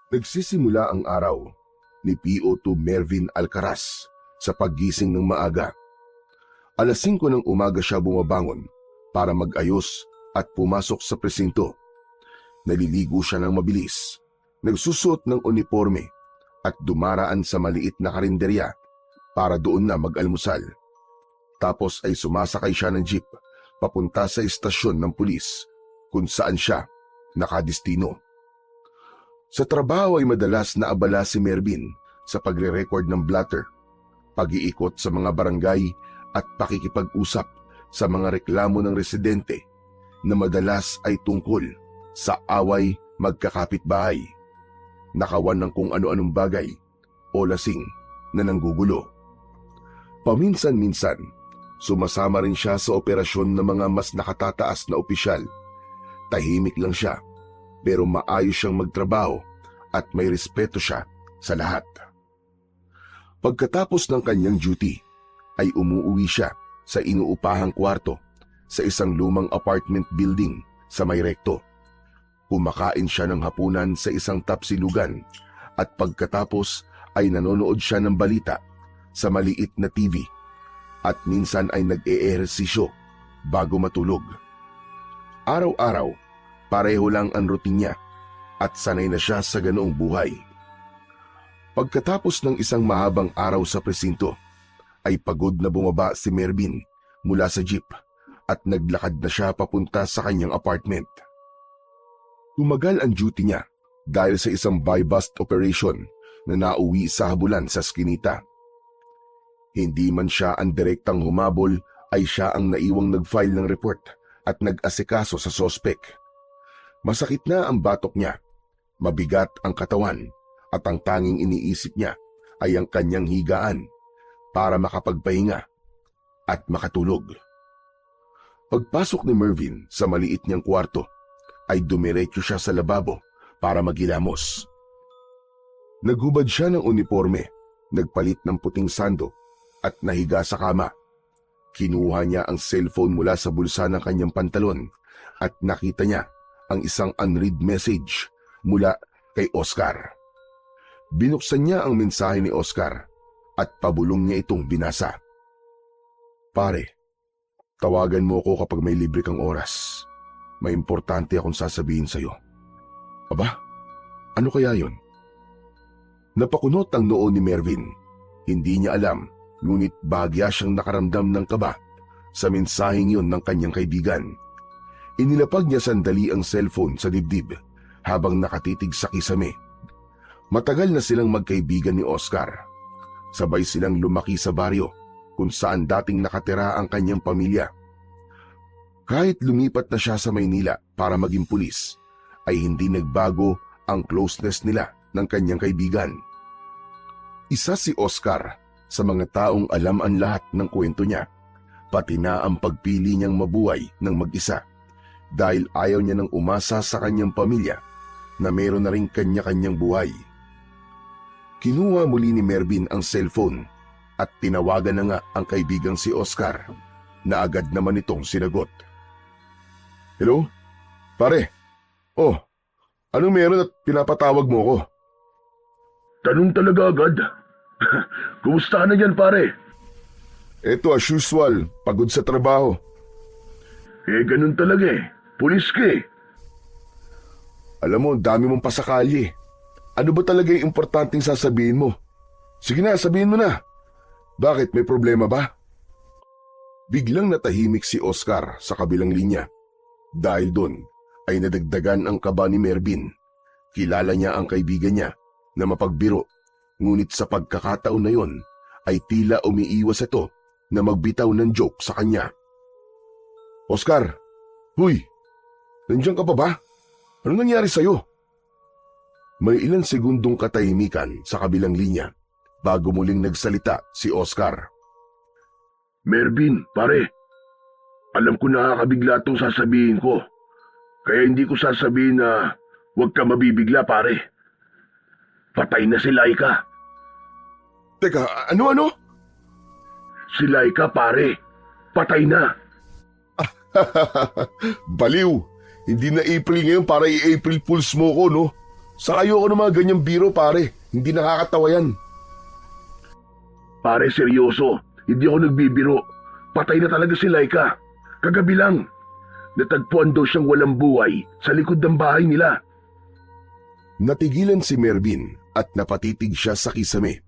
Nagsisimula ang araw ni PO2 Mervin Alcaraz sa paggising ng maaga. Alas 5 ng umaga siya bumabangon para mag-ayos at pumasok sa presinto. Naliligo siya ng mabilis, nagsusuot ng uniforme at dumaraan sa maliit na karinderya para doon na mag-almusal. Tapos ay sumasakay siya ng jeep papunta sa istasyon ng pulis kung saan siya nakadistino. Sa trabaho ay madalas na abala si Mervin sa pagre-record ng blatter, pag-iikot sa mga barangay at pakikipag-usap sa mga reklamo ng residente na madalas ay tungkol sa away magkakapitbahay, nakawan ng kung ano-anong bagay o lasing na nanggugulo. Paminsan-minsan, sumasama rin siya sa operasyon ng mga mas nakatataas na opisyal. Tahimik lang siya, pero maayos siyang magtrabaho at may respeto siya sa lahat. Pagkatapos ng kanyang duty, ay umuuwi siya sa inuupahang kwarto sa isang lumang apartment building sa May Recto. Kumakain siya ng hapunan sa isang tapsilugan at pagkatapos ay nanonood siya ng balita sa maliit na TV at minsan ay nag-eehersisyo bago matulog. Araw-araw, pareho lang ang routine niya at sanay na siya sa ganoong buhay. Pagkatapos ng isang mahabang araw sa presinto, ay pagod na bumaba si Mervin mula sa jeep at naglakad na siya papunta sa kanyang apartment. Tumagal ang duty niya dahil sa isang buy-bust operation na nauwi sa habulan sa Skinita. Hindi man siya ang direktang humabol ay siya ang naiwang nag-file ng report at nag-asikaso sa sospek. Masakit na ang batok niya, mabigat ang katawan at ang tanging iniisip niya ay ang kanyang higaan para makapagpahinga at makatulog. Pagpasok ni Mervin sa maliit niyang kwarto ay dumiretso siya sa lababo para maghilamos. Naghubad siya ng uniforme, nagpalit ng puting sando at nahiga sa kama. Kinuha niya ang cellphone mula sa bulsa ng kanyang pantalon at nakita niya ang isang unread message mula kay Oscar. Binuksan niya ang mensahe ni Oscar at pabulong niya itong binasa. "Pare, tawagan mo ako kapag may libre kang oras. May importante akong sasabihin sa'yo." Aba, ano kaya yon? Napakunot ang noo ni Mervin. Hindi niya alam, ngunit bahagya siyang nakaramdam ng kaba sa mensaheng yun ng kanyang kaibigan. Inilapag niya sandali ang cellphone sa dibdib habang nakatitig sa kisame. Matagal na silang magkaibigan ni Oscar. Sabay silang lumaki sa baryo kung saan dating nakatira ang kanyang pamilya. Kahit lumipat na siya sa Maynila para maging pulis, ay hindi nagbago ang closeness nila ng kanyang kaibigan. Isa si Oscar sa mga taong alam ang lahat ng kwento niya, pati na ang pagpili niyang mabuhay ng mag-isa dahil ayaw niya nang umasa sa kanyang pamilya na meron na rin kanya-kanyang buhay. Kinuha muli ni Mervin ang cellphone at tinawagan na nga ang kaibigang si Oscar na agad naman itong sinagot. "Hello? Pare? Oh, anong meron at pinapatawag mo ko?" Tanong talaga agad. Kumusta ka na dyan, pare? Eto as usual, pagod sa trabaho. Ganun talaga eh. Pulis ka eh. Alam mo, dami mong pasakali. Ano ba talaga yung importanteng sasabihin mo? Sige na, sabihin mo na. Bakit, may problema ba? Biglang natahimik si Oscar sa kabilang linya. Dahil doon ay nadagdagan ang kaba ni Mervin. Kilala niya ang kaibigan niya na mapagbiro, ngunit sa pagkakataon na yon ay tila umiiwas ito na magbitaw ng joke sa kanya. "Oscar, huy, nandiyan ka pa ba? Ano nangyari sa'yo?" May ilang segundong katahimikan sa kabilang linya bago muling nagsalita si Oscar. Mervin, pare. Alam ko nakakabigla itong sasabihin ko. Kaya hindi ko sasabihin na huwag ka mabibigla, pare. Patay na si Laika. Teka, ano? Si Laika, pare. Patay na. Baliw! Hindi na April ngayon para i-April Fools mo ko, no? Sa ayoko ng mga ganyang biro pare, hindi nakakatawa yan. Pare, seryoso. Hindi ako nagbibiro. Patay na talaga si Laika. Kagabi lang. Natagpuan daw siyang walang buhay sa likod ng bahay nila. Natigilan si Mervin at napatitig siya sa kisame.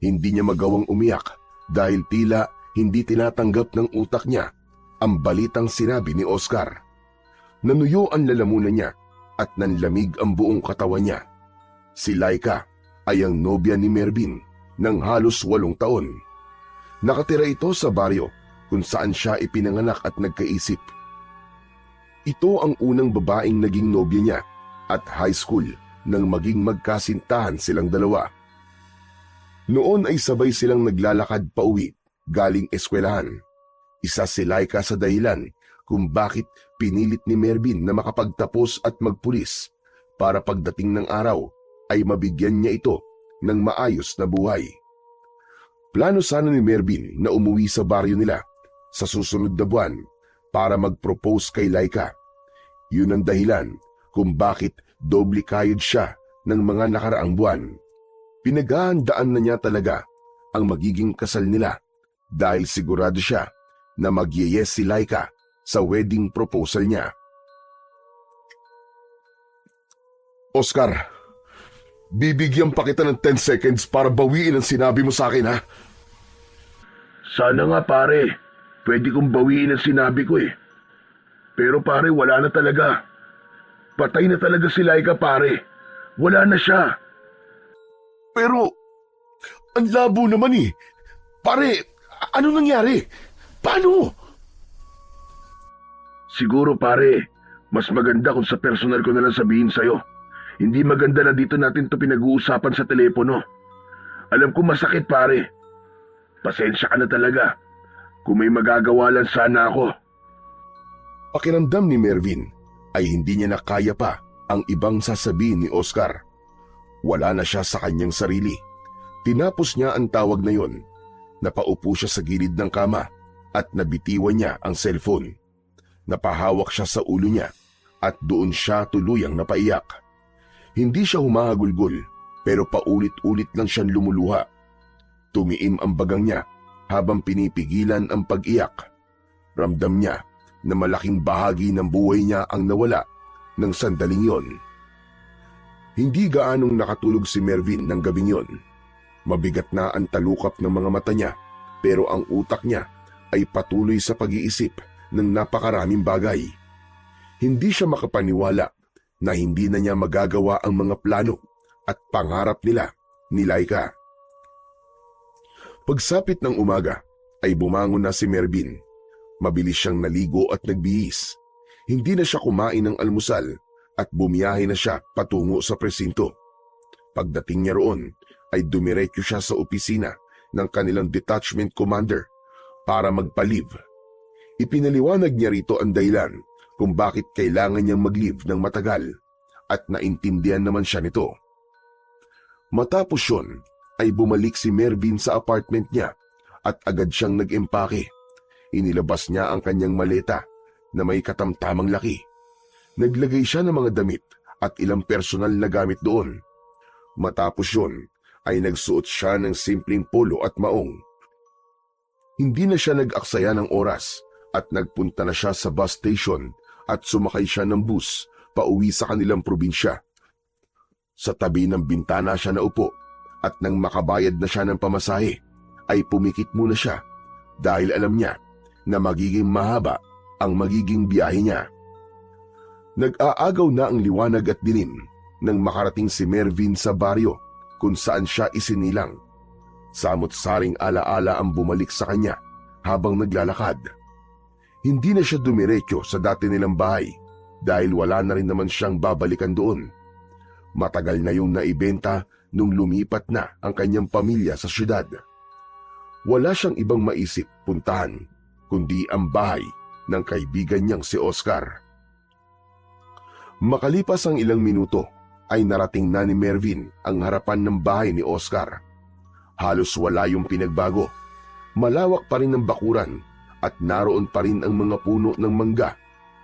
Hindi niya magawang umiyak dahil tila hindi tinatanggap ng utak niya ang balitang sinabi ni Oscar. Nanuyo ang lalamunan niya at nanlamig ang buong katawan niya. Si Laika ay ang nobya ni Mervin ng halos 8 taon. Nakatira ito sa baryo kung saan siya ipinanganak at nagkaisip. Ito ang unang babaeng naging nobya niya at high school nang maging magkasintahan silang dalawa. Noon ay sabay silang naglalakad pauwi galing eskwelahan. Isa si Laika sa dahilan kung bakit pinilit ni Mervin na makapagtapos at magpulis para pagdating ng araw ay mabigyan niya ito ng maayos na buhay. Plano sana ni Mervin na umuwi sa baryo nila sa susunod na buwan para mag-propose kay Laika. Yun ang dahilan kung bakit doble kayod siya ng mga nakaraang buwan. Pinaghahandaan na niya talaga ang magiging kasal nila dahil sigurado siya na mag-yes si Laika sa wedding proposal niya. Oscar, bibigyan pa kita ng 10 seconds para bawiin ang sinabi mo sa akin, ha? Sana nga pare. Pwede kong bawiin ang sinabi ko eh. Pero pare, wala na talaga. Patay na talaga si Laika pare. Wala na siya. Pero, ang labo naman eh. Pare, ano nangyari? Paano? Siguro pare, mas maganda kung sa personal ko na lang sabihin sa'yo. Hindi maganda na dito natin to pinag-uusapan sa telepono. Alam ko masakit pare. Pasensya ka na talaga. Kung may magagawa lang sana ako. Pakiramdam ni Mervin ay hindi niya na kaya pa ang ibang sasabihin ni Oscar. Wala na siya sa kanyang sarili. Tinapos niya ang tawag na yon. Napaupo siya sa gilid ng kama at nabitiwan niya ang cellphone. Napahawak siya sa ulo niya at doon siya tuluyang napaiyak. Hindi siya humahagulgol pero paulit-ulit lang siyang lumuluha. Tumiim ang bagang niya habang pinipigilan ang pag-iyak. Ramdam niya na malaking bahagi ng buhay niya ang nawala ng sandaling yon. Hindi gaanong nakatulog si Mervin ng gabing yon. Mabigat na ang talukap ng mga mata niya pero ang utak niya ay patuloy sa pag-iisip ng napakaraming bagay. Hindi siya makapaniwala na hindi na niya magagawa ang mga plano at pangarap nila ni Laika. Pagsapit ng umaga ay bumangon na si Mervin. Mabilis siyang naligo at nagbihis. Hindi na siya kumain ng almusal at bumiyahe na siya patungo sa presinto. Pagdating niya roon ay dumiretso siya sa opisina ng kanilang detachment commander para magpa-leave. Ipinaliwanag niya rito ang dahilan kung bakit kailangan niyang mag-leave ng matagal at naintindihan naman siya nito. Matapos yun ay bumalik si Mervin sa apartment niya at agad siyang nag-empake. Inilabas niya ang kanyang maleta na may katamtamang laki. Naglagay siya ng mga damit at ilang personal na gamit doon. Matapos yun ay nagsuot siya ng simpleng polo at maong. Hindi na siya nag-aksaya ng oras at nagpunta na siya sa bus station at sumakay siya ng bus pauwi sa kanilang probinsya. Sa tabi ng bintana siya naupo at nang makabayad na siya ng pamasahe ay pumikit muna siya dahil alam niya na magiging mahaba ang magiging biyahe niya. Nag-aagaw na ang liwanag at dilim nang makarating si Mervin sa baryo kung saan siya isinilang. Samot-saring alaala ang bumalik sa kanya habang naglalakad. Hindi na siya dumiretso sa dati nilang bahay dahil wala na rin naman siyang babalikan doon. Matagal na yung naibenta nung lumipat na ang kanyang pamilya sa syudad. Wala siyang ibang maisip puntahan kundi ang bahay ng kaibigan niyang si Oscar. Makalipas ang ilang minuto ay narating na ni Mervin ang harapan ng bahay ni Oscar. Halos wala yung pinagbago. Malawak pa rin ang bakuran at naroon pa rin ang mga puno ng mangga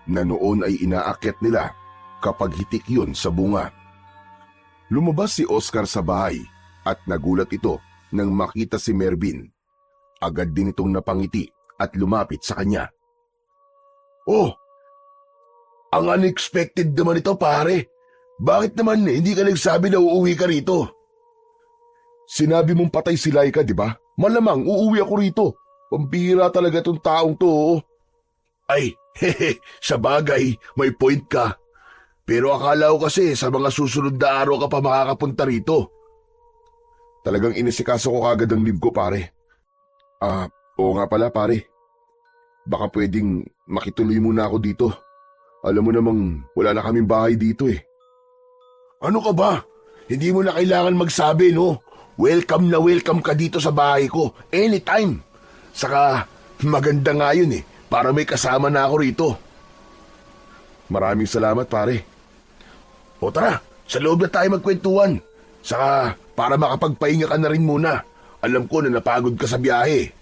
na noon ay inaakyat nila kapag hitik yun sa bunga. Lumabas si Oscar sa bahay at nagulat ito nang makita si Mervin. Agad din itong napangiti at lumapit sa kanya. Oh, ang unexpected naman ito pare. Bakit naman hindi ka nagsabi na uuwi ka rito? Sinabi mong patay si Laika, di ba? Malamang uuwi ako rito. Pambihira talaga tong taong to. Oh. Ay, hehe, sa bagay, may point ka. Pero akala ko kasi sa mga susunod na araw ka pa makakapunta rito. Talagang inisikaso ko kagad ang leave ko, pare. Oo nga pala, pare. Baka pwedeng makituloy muna ako dito. Alam mo namang wala na kaming bahay dito eh. Ano ka ba? Hindi mo na kailangan magsabi, no? Welcome na welcome ka dito sa bahay ko. Anytime. Saka maganda nga yun eh. Para may kasama na ako rito. Maraming salamat, pare. O tara, sa loob na tayo magkwentuhan. Saka para makapagpahinga ka na rin muna. Alam ko na napagod ka sa biyahe.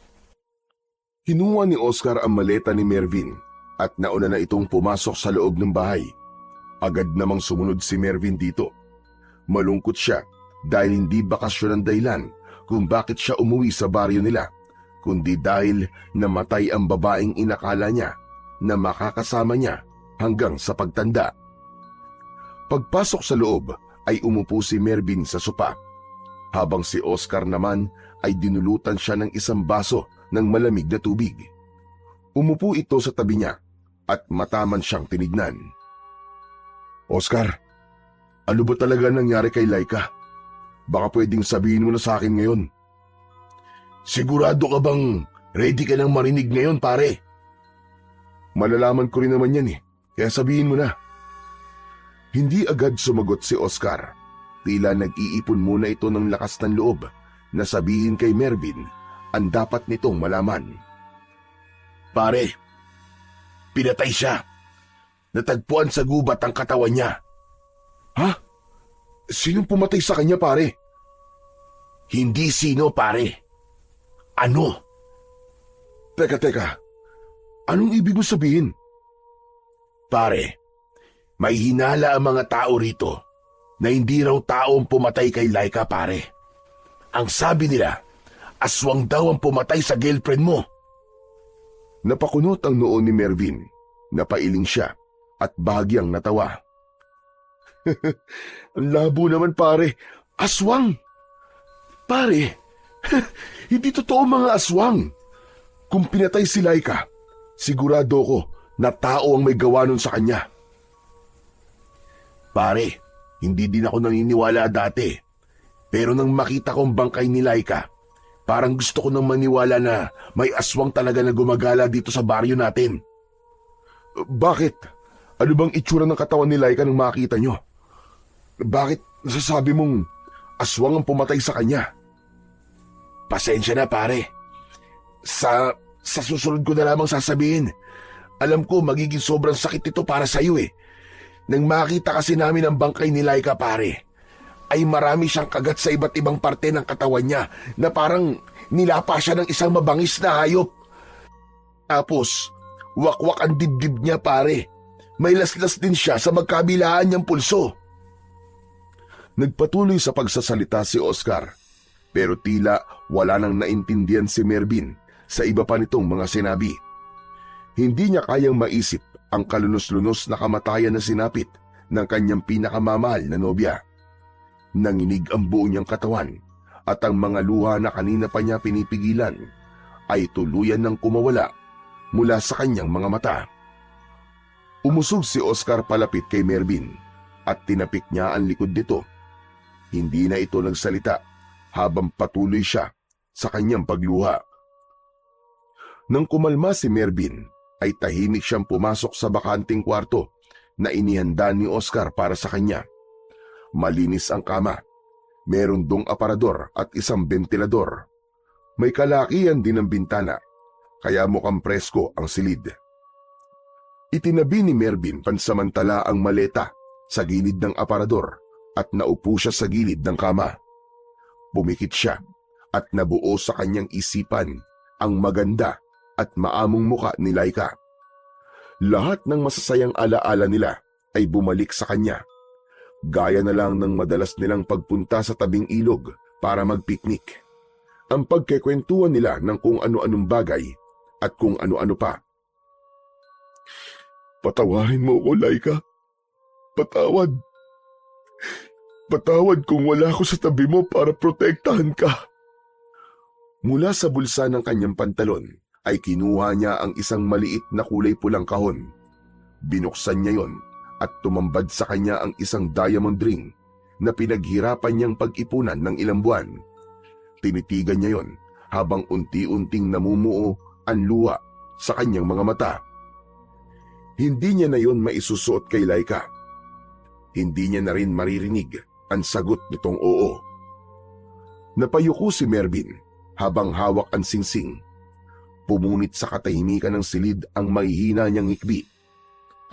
Kinuha ni Oscar ang maleta ni Mervin at nauna na itong pumasok sa loob ng bahay. Agad namang sumunod si Mervin dito. Malungkot siya dahil hindi bakasyon ang dahilan kung bakit siya umuwi sa baryo nila, kundi dahil namatay ang babaeng inakala niya na makakasama niya hanggang sa pagtanda. Pagpasok sa loob ay umupo si Mervin sa sopa, habang si Oscar naman ay dinulutan siya ng isang baso ng malamig na tubig. Umupo ito sa tabi niya at mataman siyang tinignan. Oscar, ano ba talaga nangyari kay Laika? Baka pwedeng sabihin mo na sa akin ngayon. Sigurado ka bang ready ka nang marinig ngayon, pare? Malalaman ko rin naman yan eh, kaya sabihin mo na. Hindi agad sumagot si Oscar. Tila nag-iipon muna ito ng lakas ng loob na sabihin kay Mervin ang dapat nitong malaman. Pare, pinatay siya. Natagpuan sa gubat ang katawan niya. Ha? Sinong pumatay sa kanya, pare? Hindi sino, pare. Ano? Teka. Anong ibig mo sabihin? Pare, may hinala ang mga tao rito na hindi raw tao ang pumatay kay Laika, pare. Ang sabi nila, aswang daw ang pumatay sa girlfriend mo. Napakunot ang noo ni Mervin. Napailing siya at bahagyang natawa. Ang labo naman, pare. Aswang! Pare, hindi totoo mga aswang. Kung pinatay si Laika, sigurado ko na tao ang may gawa nun sa kanya. Pare, hindi din ako naniniwala dati. Pero nang makita kong bangkay ni Laika, parang gusto ko nang maniwala na may aswang talaga na gumagala dito sa baryo natin. Bakit? Ano bang itsura ng katawan ni Laika nang makita nyo? Bakit nasasabi mong aswang ang pumatay sa kanya? Pasensya na, pare. Sa susunod ko na lamang sasabihin. Alam ko magiging sobrang sakit ito para sa iyo eh. Nang makita kasi namin ang bangkay ni Laika, pare, ay marami siyang kagat sa iba't ibang parte ng katawan niya na parang nilapa siya ng isang mabangis na hayop. Tapos, wakwak ang dibdib niya, pare. May laslas din siya sa magkabilaan niyang pulso. Nagpatuloy sa pagsasalita si Oscar, pero tila wala nang naintindihan si Mervin sa iba pa nitong mga sinabi. Hindi niya kayang maisip ang kalunos-lunos na kamatayan na sinapit ng kanyang pinakamamahal na nobya. Nanginig ang buo niyang katawan at ang mga luha na kanina pa niya pinipigilan ay tuluyan ng kumawala mula sa kanyang mga mata. Umusog si Oscar palapit kay Mervin at tinapik niya ang likod nito. Hindi na ito nagsalita habang patuloy siya sa kanyang pagluha. Nang kumalma si Mervin, ay tahimik siyang pumasok sa bakanting kwarto na inihanda ni Oscar para sa kanya. Malinis ang kama, meron dong aparador at isang ventilador. May kalakihan din ang bintana, kaya mukhang presko ang silid. Itinabi ni Mervin pansamantala ang maleta sa gilid ng aparador at naupo siya sa gilid ng kama. Pumikit siya at nabuo sa kanyang isipan ang maganda at maamong muka ni Laika. Lahat ng masasayang alaala nila ay bumalik sa kanya. Gaya na lang ng madalas nilang pagpunta sa tabing ilog para magpiknik. Ang pagkikwentuhan nila ng kung ano-anong bagay at kung ano-ano pa. Patawarin mo ko, Laika. Patawad. Patawad kung wala ako sa tabi mo para protektahan ka. Mula sa bulsa ng kanyang pantalon ay kinuha niya ang isang maliit na kulay pulang kahon. Binuksan niya yon at tumambad sa kanya ang isang diamond ring na pinaghirapan niyang pag-ipunan ng ilang buwan. Tinitigan niya yon habang unti-unting namumuo ang luha sa kanyang mga mata. Hindi niya na yon maisusuot kay Laika. Hindi niya na rin maririnig ang sagot nitong oo. Napayuko si Mervin habang hawak ang singsing. Pumunit sa katahimikan ng silid ang mahihina niyang ngikbi.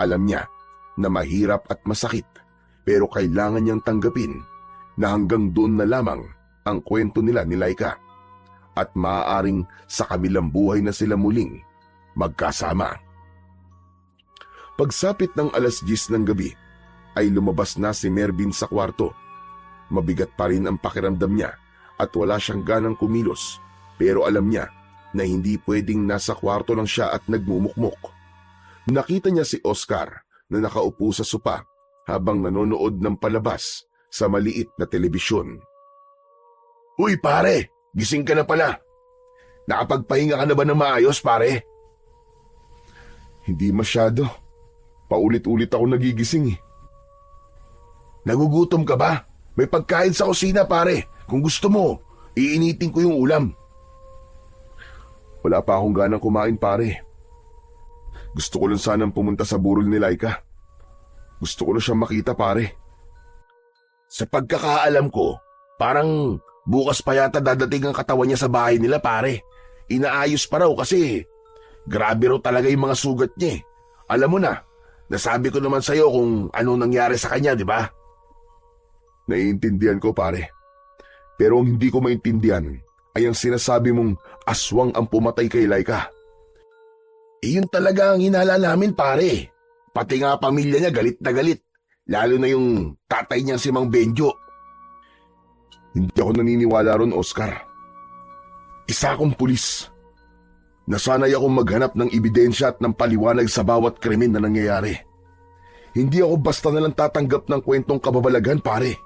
Alam niya na mahirap at masakit, pero kailangan niyang tanggapin na hanggang doon na lamang ang kwento nila ni Laika at maaaring sa kabilang buhay na sila muling magkasama. Pagsapit ng 10:00 ng gabi ay lumabas na si Mervin sa kwarto. Mabigat pa rin ang pakiramdam niya at wala siyang ganang kumilos, pero alam niya na hindi pwedeng nasa kwarto lang siya at nagmumukmok. Nakita niya si Oscar na nakaupo sa sopa habang nanonood ng palabas sa maliit na telebisyon. Uy pare, gising ka na pala. Nakapagpahinga ka na ba ng maayos pare? Hindi masyado. Paulit-ulit ako nagigising eh. Nagugutom ka ba? May pagkain sa kusina pare. Kung gusto mo, iinitin ko yung ulam. Wala pa akong ganang kumain pare. Gusto ko lang sanang pumunta sa burol ni Laika. Gusto ko lang siyang makita pare. Sa pagkakaalam ko, parang bukas pa yata dadating ang katawan niya sa bahay nila pare. Inaayos pa raw kasi grabe raw talaga yung mga sugat niya eh. Alam mo na, nasabi ko naman sa'yo kung anong nangyari sa kanya, di ba? Naiintindihan ko pare. Pero ang hindi ko maintindihan ay ang sinasabi mong aswang ang pumatay kay Laika. Yun talaga ang hinala namin pare. Pati nga pamilya niya galit na galit. Lalo na yung tatay niya si Mang Benjo. Hindi ako naniniwala ron, Oscar. Isa akong pulis. Nasanay akong maghanap ng ebidensya at ng paliwanag sa bawat krimen na nangyayari. Hindi ako basta nalang tatanggap ng kwentong kababalaghan, pare.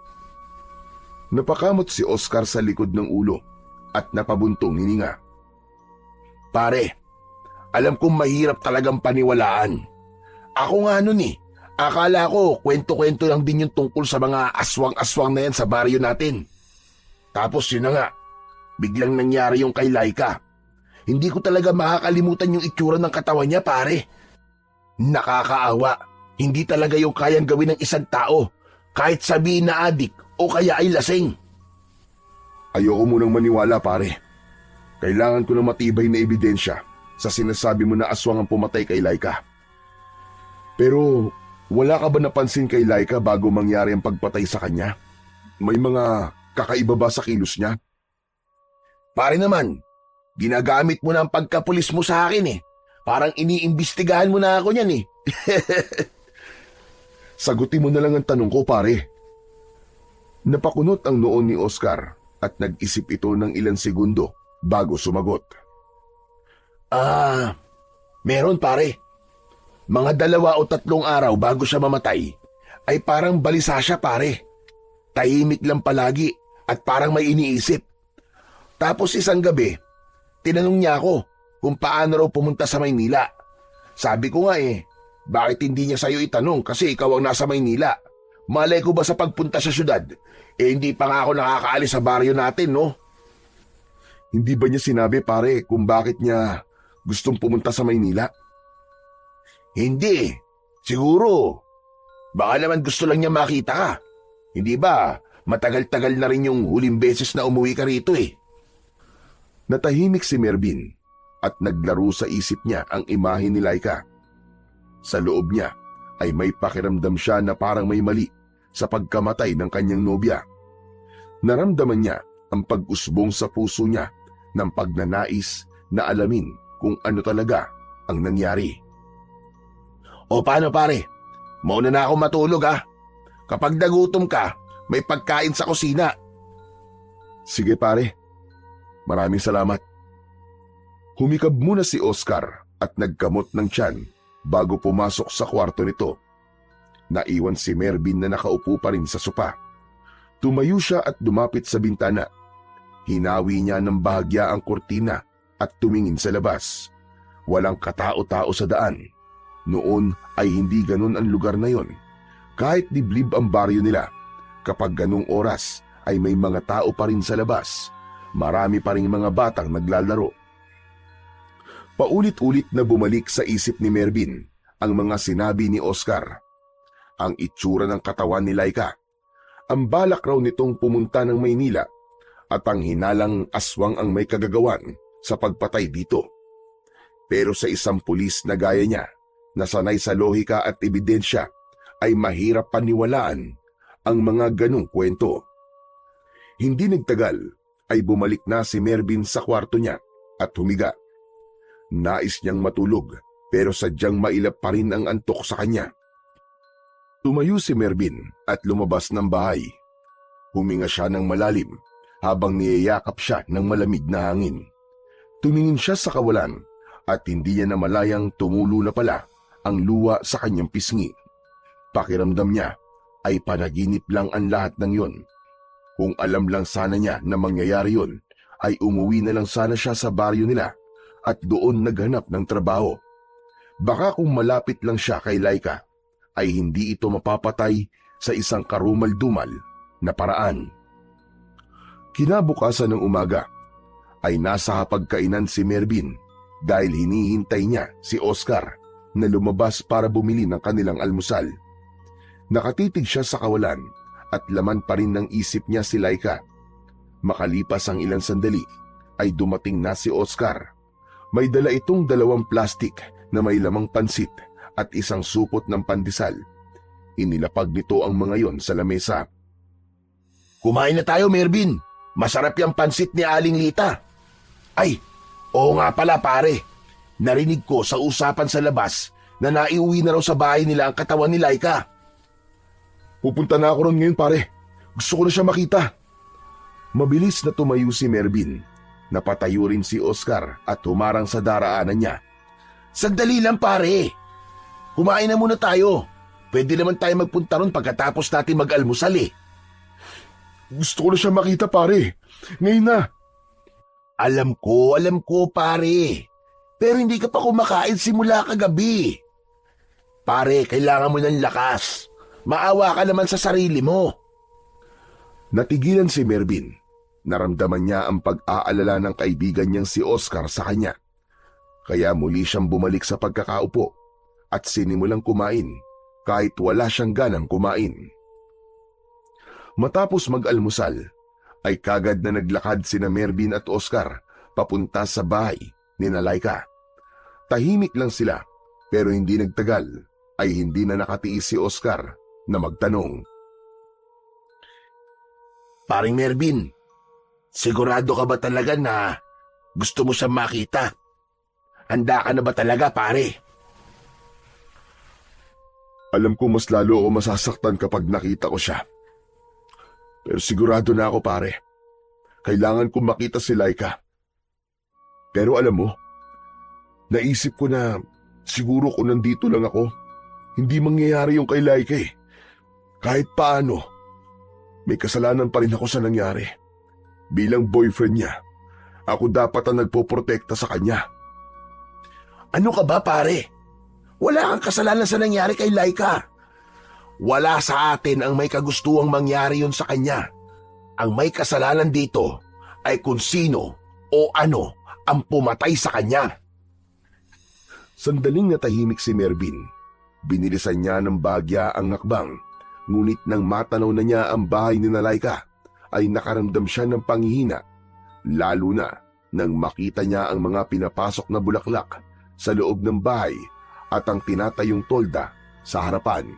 Napakamot si Oscar sa likod ng ulo at napabuntong hininga. Pare, alam kong mahirap talagang paniwalaan. Ako nga nun eh. Akala ko kwento-kwento lang din yung tungkol sa mga aswang-aswang na yan sa baryo natin. Tapos yun na nga, biglang nangyari yung kay Laika. Hindi ko talaga makakalimutan yung itsura ng katawan niya pare. Nakakaawa, hindi talaga yung kayang gawin ng isang tao, kahit sabihin na adik o kaya ay lasing. Ayoko munang maniwala pare. Kailangan ko ng matibay na ebidensya sa sinasabi mo na aswang ang pumatay kay Laika. Pero wala ka ba napansin kay Laika bago mangyari ang pagpatay sa kanya? May mga kakaiba ba sa kilos niya? Pare naman, ginagamit mo na ang pagkapulis mo sa akin eh. Parang iniimbestigahan mo na ako niyan eh. Sagutin mo na lang ang tanong ko pare. Napakunot ang noo ni Oscar at nag-isip ito ng ilang segundo bago sumagot. Meron pare. Mga 2 o 3 araw bago siya mamatay, ay parang balisa siya pare. Tahimik lang palagi at parang may iniisip. Tapos isang gabi, tinanong niya ako kung paano raw pumunta sa Maynila. Sabi ko nga bakit hindi niya sa'yo itanong kasi ikaw ang nasa Maynila? Malay ko ba sa pagpunta sa syudad? Hindi pa nga ako nakakaalis sa baryo natin, no? Hindi ba niya sinabi pare kung bakit niya gustong pumunta sa Maynila? Hindi. Siguro. Baka naman gusto lang niya makita ka. Hindi ba, matagal-tagal na rin yung huling beses na umuwi ka rito eh. Natahimik si Mervin at naglaro sa isip niya ang imahe ni Laika. Sa loob niya ay may pakiramdam siya na parang may mali sa pagkamatay ng kanyang nobya. Naramdaman niya ang pag-usbong sa puso niya ng pagnanais na alamin kung ano talaga ang nangyari. O paano pare? Mauna na ako matulog ha. Kapag nagutom ka, may pagkain sa kusina. Sige pare, maraming salamat. Humikab muna si Oscar at nagkamot ng tiyan bago pumasok sa kwarto nito. Naiwan si Mervin na nakaupo pa rin sa sopa. Tumayo siya at lumapit sa bintana. Hinawi niya ng bahagya ang kurtina at tumingin sa labas. Walang katao-tao sa daan. Noon ay hindi ganun ang lugar na yon. Kahit liblib ang baryo nila, kapag ganung oras ay may mga tao pa rin sa labas. Marami pa rin mga batang naglalaro. Paulit-ulit na bumalik sa isip ni Mervin ang mga sinabi ni Oscar. Ang itsura ng katawan ni Laika. Ang balak raw nitong pumunta ng Maynila at ang hinalang aswang ang may kagagawan sa pagpatay dito. Pero sa isang pulis na gaya niya, na sanay sa lohika at ebidensya, ay mahirap paniwalaan ang mga ganong kwento. Hindi nagtagal ay bumalik na si Mervin sa kwarto niya at humiga. Nais niyang matulog pero sadyang mailap pa rin ang antok sa kanya. Tumayo si Mervin at lumabas ng bahay. Huminga siya ng malalim habang niyayakap siya ng malamig na hangin. Tumingin siya sa kawalan at hindi niya namalayang tumulo na pala ang luwa sa kanyang pisngi. Pakiramdam niya ay panaginip lang ang lahat ng yon. Kung alam lang sana niya na mangyayari yon, ay umuwi na lang sana siya sa baryo nila at doon naghanap ng trabaho. Baka kung malapit lang siya kay Laika, ay hindi ito mapapatay sa isang karumal-dumal na paraan. Kinabukasan ng umaga, ay nasa hapagkainan si Mervin dahil hinihintay niya si Oscar na lumabas para bumili ng kanilang almusal. Nakatitig siya sa kawalan at laman pa rin ng isip niya si Laika. Makalipas ang ilang sandali, ay dumating na si Oscar. May dala itong 2 plastik na may lamang pansit at isang supot ng pandesal. Inilapag nito ang mga yon sa lamesa. Kumain na tayo, Mervin. Masarap yung pansit ni Aling Lita. Ay, oo nga pala pare. Narinig ko sa usapan sa labas na naiuwi na raw sa bahay nila ang katawan ni Laika. Pupunta na ako ron ngayon pare. Gusto ko na siya makita. Mabilis na tumayo si Mervin. Napatayo rin si Oscar at humarang sa daraanan niya. Sandali lang pare. Kumain na muna tayo. Pwede naman tayo magpunta ron pagkatapos natin mag-almusal eh. Gusto ko na siya makita pare. Ngayon na. Alam ko pare. Pero hindi ka pa kumakain simula kagabi. Pare, kailangan mo ng lakas. Maawa ka naman sa sarili mo. Natigilan si Mervin. Naramdaman niya ang pag-aalala ng kaibigan niyang si Oscar sa kanya. Kaya muli siyang bumalik sa pagkakaupo at sinimulang kumain kahit wala siyang ganang kumain. Matapos mag-almusal, ay kagad na naglakad sina Mervin at Oscar papunta sa bahay ni Laika. Tahimik lang sila pero hindi nagtagal ay hindi na nakatiis si Oscar na magtanong. Paring Mervin, sigurado ka ba talaga na gusto mo siyang makita? Handa ka na ba talaga, pare? Alam ko mas lalo ako masasaktan kapag nakita ko siya. Pero sigurado na ako pare. Kailangan kong makita si Laika. Pero alam mo, naisip ko na siguro kung nandito lang ako, hindi mangyayari yung kay Laika eh. Kahit paano, may kasalanan pa rin ako sa nangyari. Bilang boyfriend niya, ako dapat ang nagpoprotekta sa kanya. Ano ka ba pare? Wala kang kasalanan sa nangyari kay Laika. Wala sa atin ang may kagustuhang mangyari yun sa kanya. Ang may kasalanan dito ay kung sino o ano ang pumatay sa kanya. Sandaling natahimik si Mervin. Binilisan niya ng bagya ang hakbang. Ngunit nang matanaw na niya ang bahay ni Laika, ay nakaramdam siya ng panghihina. Lalo na nang makita niya ang mga pinapasok na bulaklak sa loob ng bahay at ang tinatayong tolda sa harapan.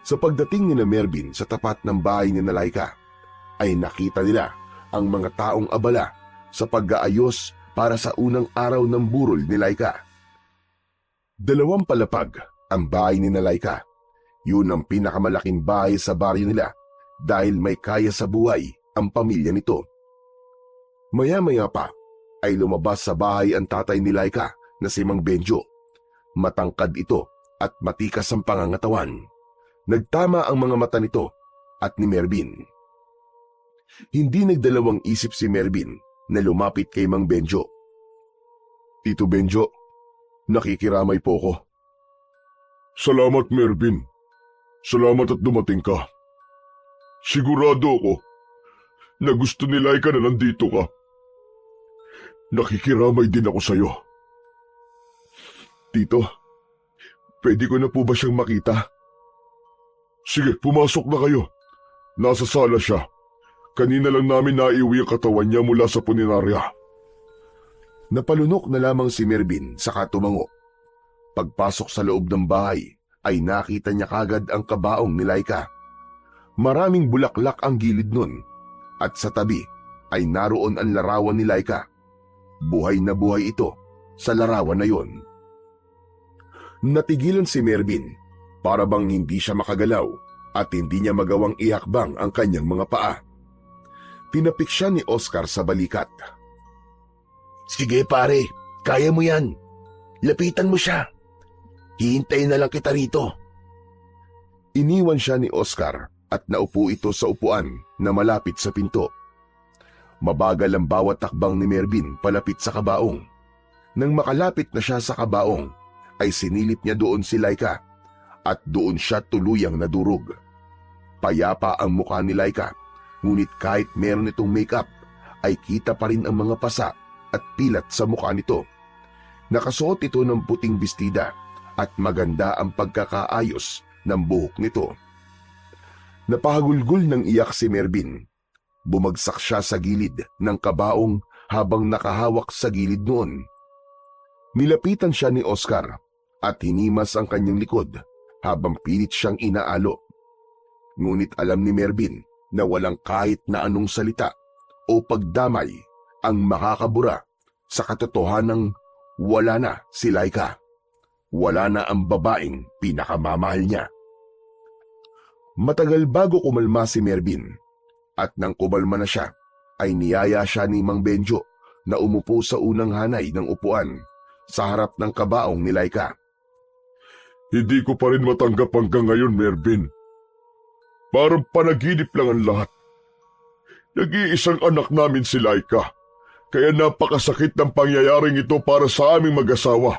Sa pagdating ni Mervin sa tapat ng bahay ni Laika, ay nakita nila ang mga taong abala sa pag-aayos para sa unang araw ng burol ni Laika. 2 palapag ang bahay ni Laika. Yun ang pinakamalaking bahay sa baryo nila dahil may kaya sa buhay ang pamilya nito. Maya-maya pa ay lumabas sa bahay ang tatay ni Laika na si Mang Benjo. Matangkad ito at matikas ang pangangatawan. Nagtama ang mga mata nito at ni Mervin. Hindi nagdalawang isip si Mervin na lumapit kay Mang Benjo. Tito Benjo, nakikiramay po ko. Salamat, Mervin. Salamat at dumating ka. Sigurado ako na gusto ni Laika na nandito ka. Nakikiramay din ako sa'yo. Tito, pwede ko na po ba siyang makita? Sige, pumasok na kayo. Nasa sala siya. Kanina lang namin naiuwi ang katawan niya mula sa punerarya. Napalunok na lamang si Mervin saka tumango. Pagpasok sa loob ng bahay ay nakita niya kagad ang kabaong ni Laika. Maraming bulaklak ang gilid nun at sa tabi ay naroon ang larawan ni Laika. Buhay na buhay ito sa larawan na yon. Natigilan si Mervin para bang hindi siya makagalaw at hindi niya magawang ihakbang ang kanyang mga paa. Tinapik siya ni Oscar sa balikat. Sige pare, kaya mo yan. Lapitan mo siya. Hihintayin na lang kita rito. Iniwan siya ni Oscar at naupo ito sa upuan na malapit sa pinto. Mabagal ang bawat takbang ni Mervin palapit sa kabaong. Nang makalapit na siya sa kabaong, ay sinilip niya doon si Laika at doon siya tuluyang nadurog. Payapa ang mukha ni Laika, ngunit kahit meron itong makeup, ay kita pa rin ang mga pasa at pilat sa mukha nito. Nakasuot ito ng puting bestida at maganda ang pagkakaayos ng buhok nito. Napahagulgol ng iyak si Mervin. Bumagsak siya sa gilid ng kabaong habang nakahawak sa gilid noon. Nilapitan siya ni Oscar at hinimas ang kanyang likod habang pilit siyang inaalo. Ngunit alam ni Mervin na walang kahit na anong salita o pagdamay ang makakabura sa katotohanang wala na si Laika. Wala na ang babaeng pinakamamahal niya. Matagal bago kumalma si Mervin at nang kumalma na siya ay niyaya siya ni Mang Benjo na umupo sa unang hanay ng upuan sa harap ng kabaong ni Laika. Hindi ko pa rin matanggap hanggang ngayon, Mervin. Parang panaginip lang ang lahat. Nag-iisang anak namin si Laika, kaya napakasakit ng pangyayaring ito para sa aming mag-asawa.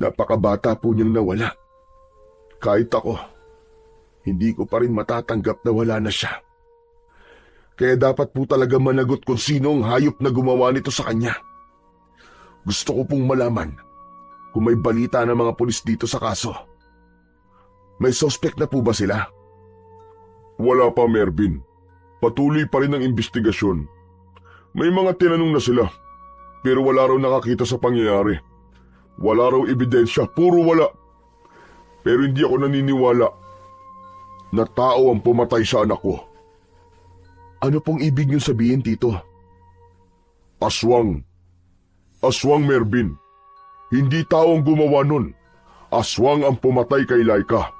Napakabata po niyang nawala. Kahit ako, hindi ko pa rin matatanggap na wala na siya. Kaya dapat po talaga managot kung sino ang hayop na gumawa nito sa kanya. Gusto ko pong malaman kung may balita ng mga pulis dito sa kaso. May suspect na po ba sila? Wala pa, Mervin. Patuloy pa rin ang investigasyon. May mga tinanong na sila, pero wala raw nakakita sa pangyayari. Wala raw ebidensya, puro wala. Pero hindi ako naniniwala na tao ang pumatay sa anak ko. Ano pong ibig niyo sabihin, Tito? Aswang. Aswang, Mervin. Hindi tao ang gumawa nun. Aswang ang pumatay kay Laika.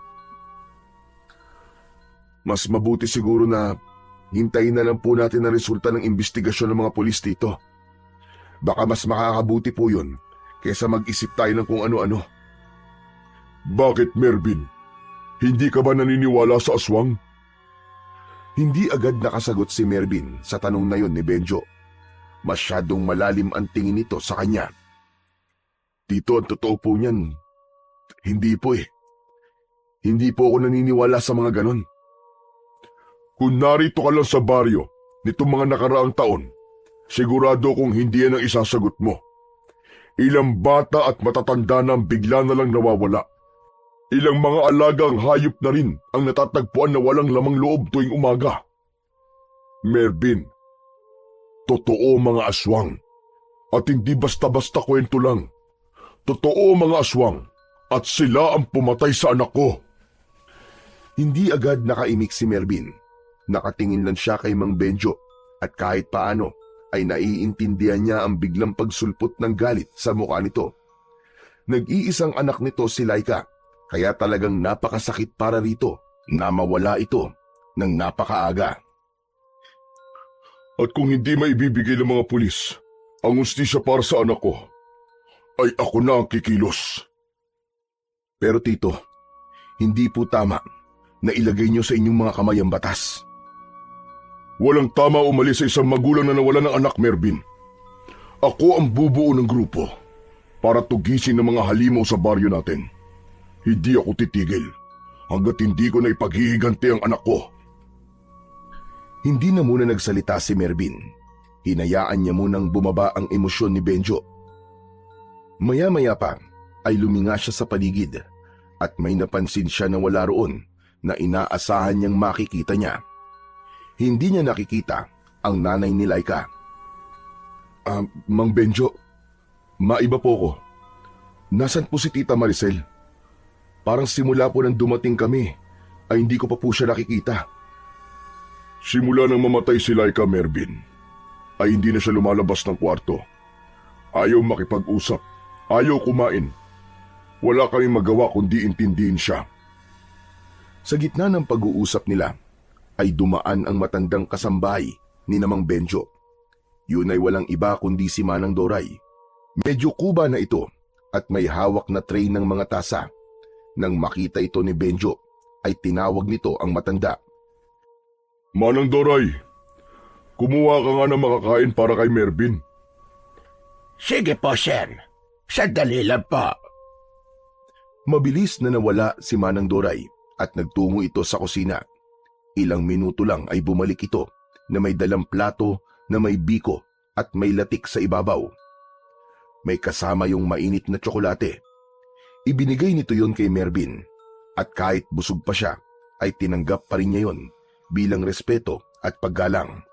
Mas mabuti siguro na hintayin na lang po natin ang resulta ng investigasyon ng mga pulis dito. Baka mas makakabuti po yun kaysa mag-isip tayo ng kung ano-ano. Bakit, Mervin? Hindi ka ba naniniwala sa aswang? Hindi agad nakasagot si Mervin sa tanong na yun ni Benjo. Masyadong malalim ang tingin nito sa kanya. Tito, ang totoo po niyan, hindi po eh. Hindi po ako naniniwala sa mga ganon. Kung narito ka lang sa baryo nitong mga nakaraang taon, sigurado kong hindi yan ang isasagot mo. Ilang bata at matatanda na bigla na lang nawawala. Ilang mga alagang hayop na rin ang natatagpuan na walang lamang loob tuwing umaga. Mervin, totoo mga aswang. At hindi basta-basta kwento lang. Totoo mga aswang at sila ang pumatay sa anak ko. Hindi agad nakaimik si Mervin. Nakatingin lang siya kay Mang Benjo at kahit paano ay naiintindihan niya ang biglang pagsulpot ng galit sa mukha nito. Nag-iisang anak nito si Laika Kaya talagang napakasakit para rito na mawala ito ng napakaaga. At kung hindi maibibigay ng mga pulis ang hustisya para sa anak ko, ay ako na ang kikilos. Pero tito, hindi po tama na ilagay niyo sa inyong mga kamay ang batas. Walang tama umalis sa isang magulang na nawala ng anak, Mervin. Ako ang bubuo ng grupo para tugisin ng mga halimaw sa baryo natin. Hindi ako titigil hanggat hindi ko na ipaghihiganti ang anak ko. Hindi na muna nagsalita si Mervin. Hinayaan niya munang bumaba ang emosyon ni Benjo. Maya-maya pa ay luminga siya sa paligid at may napansin siya na wala roon na inaasahan niyang makikita niya. Hindi niya nakikita ang nanay ni Laika. Mang Benjo, maiba po ko. Nasaan po si Tita Maricel? Parang simula po nang dumating kami ay hindi ko pa po siya nakikita. Simula nang mamatay si Laika, Mervin, ay hindi na siya lumalabas ng kwarto. Ayaw makipag-usap, ayaw kumain. Wala kaming magawa kundi intindihin siya. Sa gitna ng pag-uusap nila, ay dumaan ang matandang kasambahay ni Namang Benjo. Yun ay walang iba kundi si Manang Doray. Medyo kuba na ito at may hawak na tray ng mga tasa. Nang makita ito ni Benjo, ay tinawag nito ang matanda. Manang Doray, kumuha ka nga ng makakain para kay Mervin. Sige po, sir. Sandali lang po. Mabilis na nawala si Manang Doray at nagtungo ito sa kusina. Ilang minuto lang ay bumalik ito na may dalang plato na may biko at may latik sa ibabaw. May kasama yung mainit na tsokolate. Ibinigay nito yon kay Mervin at kahit busog pa siya ay tinanggap pa rin niya yon bilang respeto at paggalang.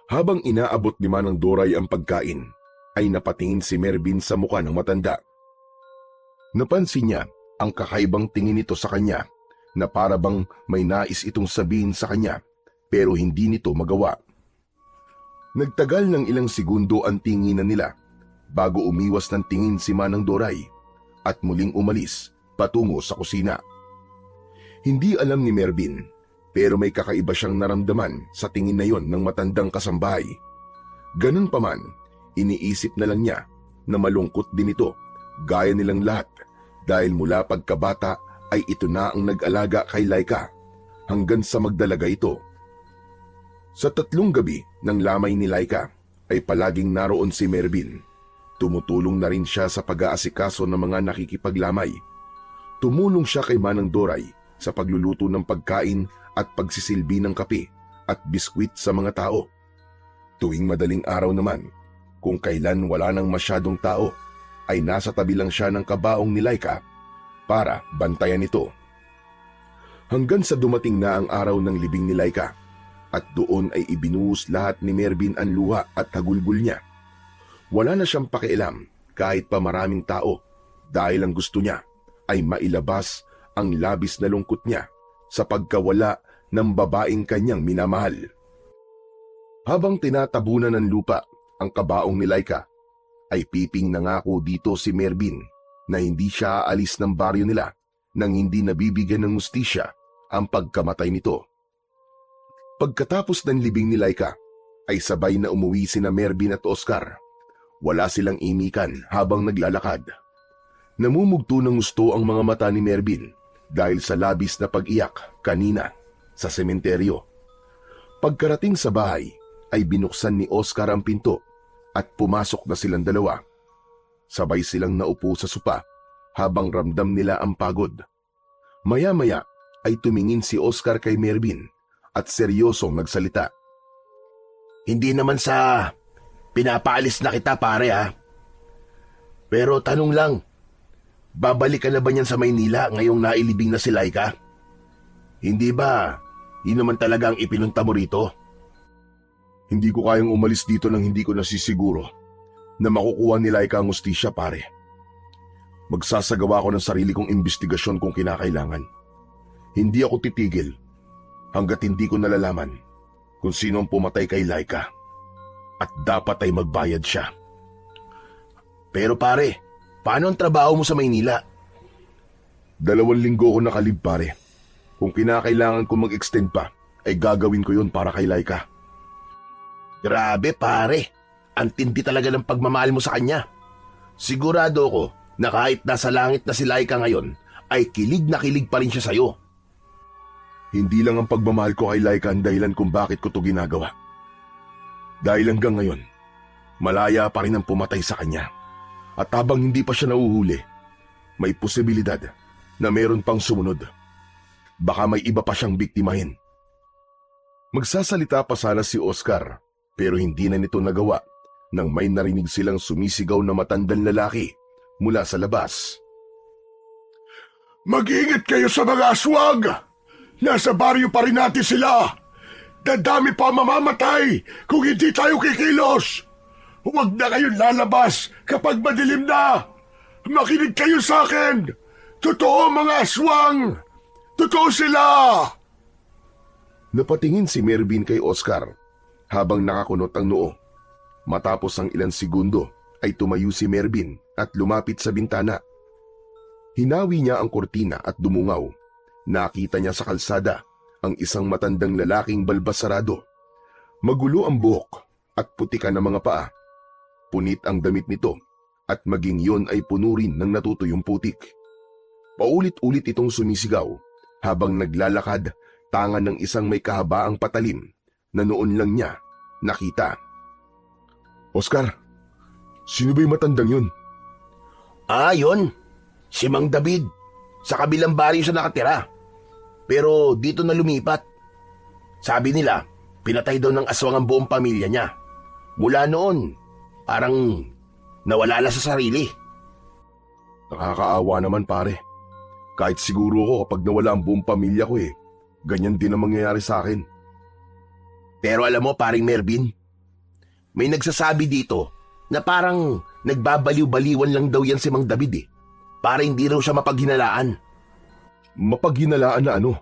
Habang inaabot ni Manang Doray ang pagkain, ay napatingin si Mervin sa mukha ng matanda. Napansin niya ang kakaibang tingin nito sa kanya na para bang may nais itong sabihin sa kanya pero hindi nito magawa. Nagtagal ng ilang segundo ang tinginan nila bago umiwas ng tingin si Manang Doray at muling umalis patungo sa kusina. Hindi alam ni Mervin pero may kakaiba siyang naramdaman sa tingin na yon ng matandang kasambahay. Ganun pa man, iniisip na lang niya na malungkot din ito gaya nilang lahat dahil mula pagkabata ay ito na ang nag-alaga kay Laika hanggang sa magdalaga ito. Sa 3 gabi ng lamay ni Laika ay palaging naroon si Mervin. Tumutulong na rin siya sa pag-aasikaso ng mga nakikipaglamay. Tumulong siya kay Manang Doray sa pagluluto ng pagkain at pagsisilbi ng kape at biskwit sa mga tao. Tuwing madaling araw naman, kung kailan wala nang masyadong tao, ay nasa tabi lang siya ng kabaong ni Laika para bantayan ito. Hanggang sa dumating na ang araw ng libing ni Laika at doon ay ibinuhos lahat ni Mervin ang luha at hagulgul niya. Wala na siyang pakialam kahit pa maraming tao dahil ang gusto niya ay mailabas ang labis na lungkot niya sa pagkawala ng babaeng kanyang minamahal. Habang tinatabunan ng lupa ang kabaong ni Laika, ay piping nangako dito si Mervin na hindi siya aalis ng baryo nila nang hindi nabibigyan ng hustisya ang pagkamatay nito. Pagkatapos ng libing ni Laika, ay sabay na umuwi sina Mervin at Oscar. Wala silang imikan habang naglalakad. Namumugto ng gusto ang mga mata ni Mervin dahil sa labis na pag-iyak kanina sa sementeryo. Pagkarating sa bahay ay binuksan ni Oscar ang pinto at pumasok na silang dalawa. Sabay silang naupo sa sopa habang ramdam nila ang pagod. Maya-maya ay tumingin si Oscar kay Mervin at seryosong nagsalita. Hindi naman sa pinapaalis na kita, pare, ha? Pero tanong lang, babalik ka na ba niyan sa Maynila ngayong nailibing na si Laika? Hindi ba yun naman talaga ang ipinunta mo rito? Hindi ko kayang umalis dito nang hindi ko nasisiguro na makukuha ni Laika ang hustisya, pare. Magsasagawa ko ng sarili kong investigasyon kung kinakailangan. Hindi ako titigil hanggat hindi ko nalalaman kung sino ang pumatay kay Laika. At dapat ay magbayad siya. Pero pare, paano ang trabaho mo sa Maynila? 2 linggo ko nakalib pare. Kung kinakailangan ko mag-extend pa, ay gagawin ko yun para kay Laika. Grabe pare, ang tindi talaga ng pagmamahal mo sa kanya. Sigurado ko na kahit nasa langit na si Laika ngayon, ay kilig na kilig pa rin siya sa'yo. Hindi lang ang pagmamahal ko kay Laika ang dahilan kung bakit ko to ginagawa. Dahil hanggang ngayon, malaya pa rin ang pumatay sa kanya. At habang hindi pa siya nauhuli, may posibilidad na meron pang sumunod. Baka may iba pa siyang biktimahin. Magsasalita pa sana si Oscar, pero hindi na nito nagawa nang may narinig silang sumisigaw na matandang lalaki mula sa labas. Mag-ingat kayo sa mga aswang! Nasa baryo pa rin natin sila! Dadami pa mamamatay kung hindi tayo kikilos! Huwag na kayong lalabas kapag madilim na! Makinig kayo sa akin! Totoo mga aswang! Totoo sila! Napatingin si Mervin kay Oscar habang nakakunot ang noo. Matapos ang ilang segundo ay tumayo si Mervin at lumapit sa bintana. Hinawi niya ang kortina at dumungaw. Nakita niya sa kalsada ang isang matandang lalaking balbas sarado. Magulo ang buhok at putikan ang mga paa. Punit ang damit nito at maging yon ay puno rin ng natutuyong putik. Paulit-ulit itong sumisigaw habang naglalakad tangan ng isang may kahabaang patalim na noon lang niya nakita. Oscar, sino ba yung matandang yun? Yun. Si Mang David. Sa kabilang baryo siya nakatira. Pero dito na lumipat. Sabi nila, pinatay daw ng aswang ang buong pamilya niya. Mula noon, parang nawala na sa sarili. Nakakaawa naman pare. Kahit siguro ko kapag nawala ang buong pamilya ko ganyan din ang mangyayari sa akin. Pero alam mo paring Mervin, may nagsasabi dito na parang nagbabaliw-baliwan lang daw yan si Mang David para hindi raw siya mapaghinalaan. Mapaghinalaan na ano?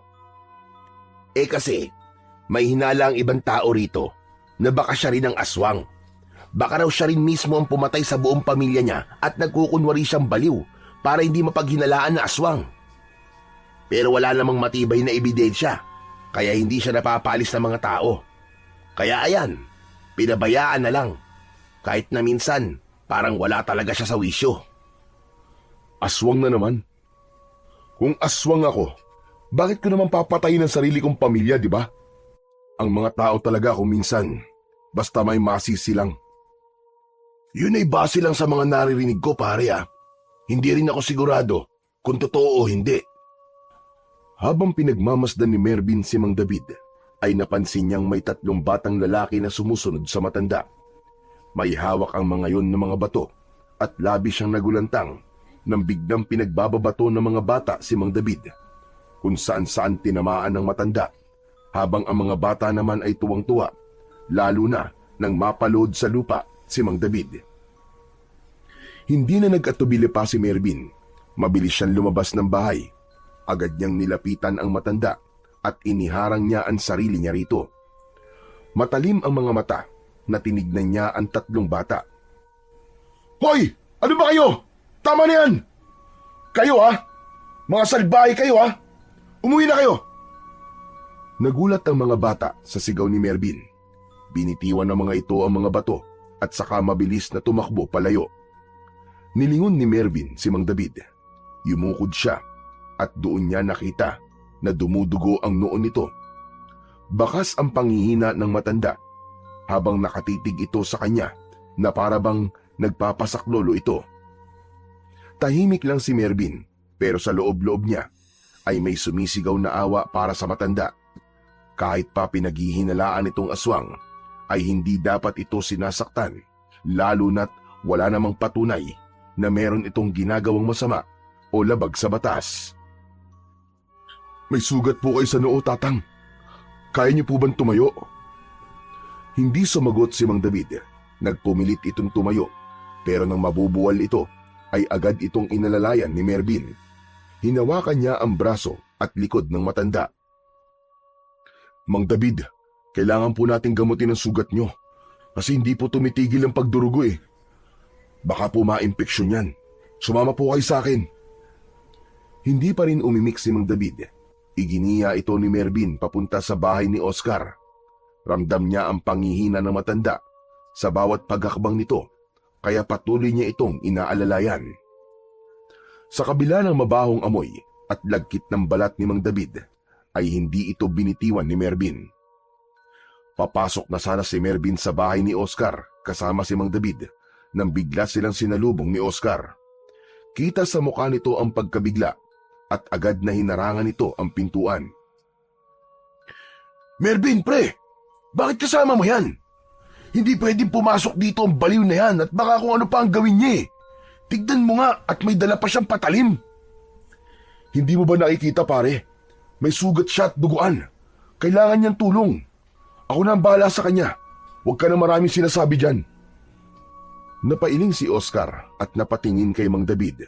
Kasi may hinala ang ibang tao rito na baka siya rin ang aswang. Baka raw siya rin mismo ang pumatay sa buong pamilya niya at nagkukunwari siyang baliw para hindi mapaghinalaan na aswang. Pero wala namang matibay na ebidensya kaya hindi siya napapalis ng mga tao. Kaya ayan, pinabayaan na lang kahit na minsan parang wala talaga siya sa wisyo. Aswang na naman? Kung aswang ako, bakit ko naman papatayin ang sarili kong pamilya, di ba? Ang mga tao talaga kung minsan, basta may masisi lang. Yun ay base lang sa mga naririnig ko pare Hindi rin ako sigurado kung totoo o hindi. Habang pinagmamasdan ni Mervin si Mang David, ay napansin niyang may 3 batang lalaki na sumusunod sa matanda. May hawak ang mga yon ng mga bato at labis siyang nagulantang nang biglang pinagbababato ng mga bata si Mang David, kung saan-saan tinamaan ng matanda, habang ang mga bata naman ay tuwang-tuwa, lalo na nang mapalood sa lupa si Mang David. Hindi na nag-atubili pa si Mervin. Mabilis siyang lumabas ng bahay. Agad niyang nilapitan ang matanda at iniharang niya ang sarili niya rito. Matalim ang mga mata na tinignan niya ang 3 bata. Hoy! Ano ba kayo? Tama na yan! Kayo mga salbahe kayo Umuwi na kayo! Nagulat ang mga bata sa sigaw ni Mervin. Binitiwan ng mga ito ang mga bato at saka mabilis na tumakbo palayo. Nilingon ni Mervin si Mang David. Yumukod siya at doon niya nakita na dumudugo ang noon nito. Bakas ang panghihina ng matanda habang nakatitig ito sa kanya na parabang nagpapasaklolo ito. Tahimik lang si Mervin pero sa loob-loob niya ay may sumisigaw na awa para sa matanda. Kahit pa pinaghihinalaan itong aswang ay hindi dapat ito sinasaktan, lalo na't wala namang patunay na meron itong ginagawang masama o labag sa batas. May sugat po kayo sa noo, Tatang. Kaya niyo po bang tumayo? Hindi sumagot si Mang David. Nagpumilit itong tumayo, pero nang mabubuwal ito, ay agad itong inalalayan ni Mervin. Hinawakan niya ang braso at likod ng matanda. Mang David, kailangan po nating gamutin ang sugat niyo kasi hindi po tumitigil ang pagdurugo Baka po ma-impeksyon yan. Sumama po kayo sa akin. Hindi pa rin umimik si Mang David. Iginiya ito ni Mervin papunta sa bahay ni Oscar. Ramdam niya ang panghihina ng matanda sa bawat paghakbang nito, kaya patuloy niya itong inaalalayan. Sa kabila ng mabahong amoy at lagkit ng balat ni Mang David, ay hindi ito binitiwan ni Mervin. Papasok na sana si Mervin sa bahay ni Oscar kasama si Mang David nang bigla silang sinalubong ni Oscar. Kita sa mukha nito ang pagkabigla at agad na hinarangan nito ang pintuan. Mervin, pre! Bakit kasama mo yan? Hindi pwedeng pumasok dito ang baliw na yan at baka kung ano pa ang gawin niya eh. Tignan mo nga at may dala pa siyang patalim. Hindi mo ba nakikita, pare? May sugat siya at duguan. Kailangan niyang tulong. Ako na ang bahala sa kanya. Huwag ka na maraming sinasabi dyan. Napailing si Oscar at napatingin kay Mang David.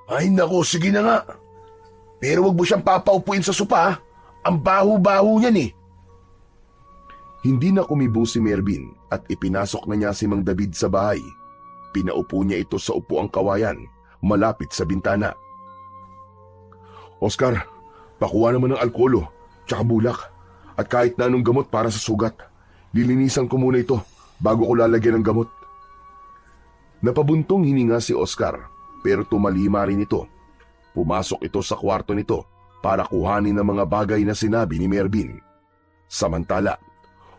Ay nako, sige na nga. Pero wag mo siyang papaupuin sa sopa ha. Ang baho-baho niyan eh. Hindi na kumibo si Mervin at ipinasok na niya si Mang David sa bahay. Pinaupo niya ito sa upuang kawayan, malapit sa bintana. Oscar, pakuha naman ng alkolo, tsaka bulak, at kahit na anong gamot para sa sugat. Lilinisan ko muna ito bago ko lalagyan ng gamot. Napabuntong hininga si Oscar, pero tumalima rin ito. Pumasok ito sa kwarto nito para kuhanin ang mga bagay na sinabi ni Mervin. Samantala,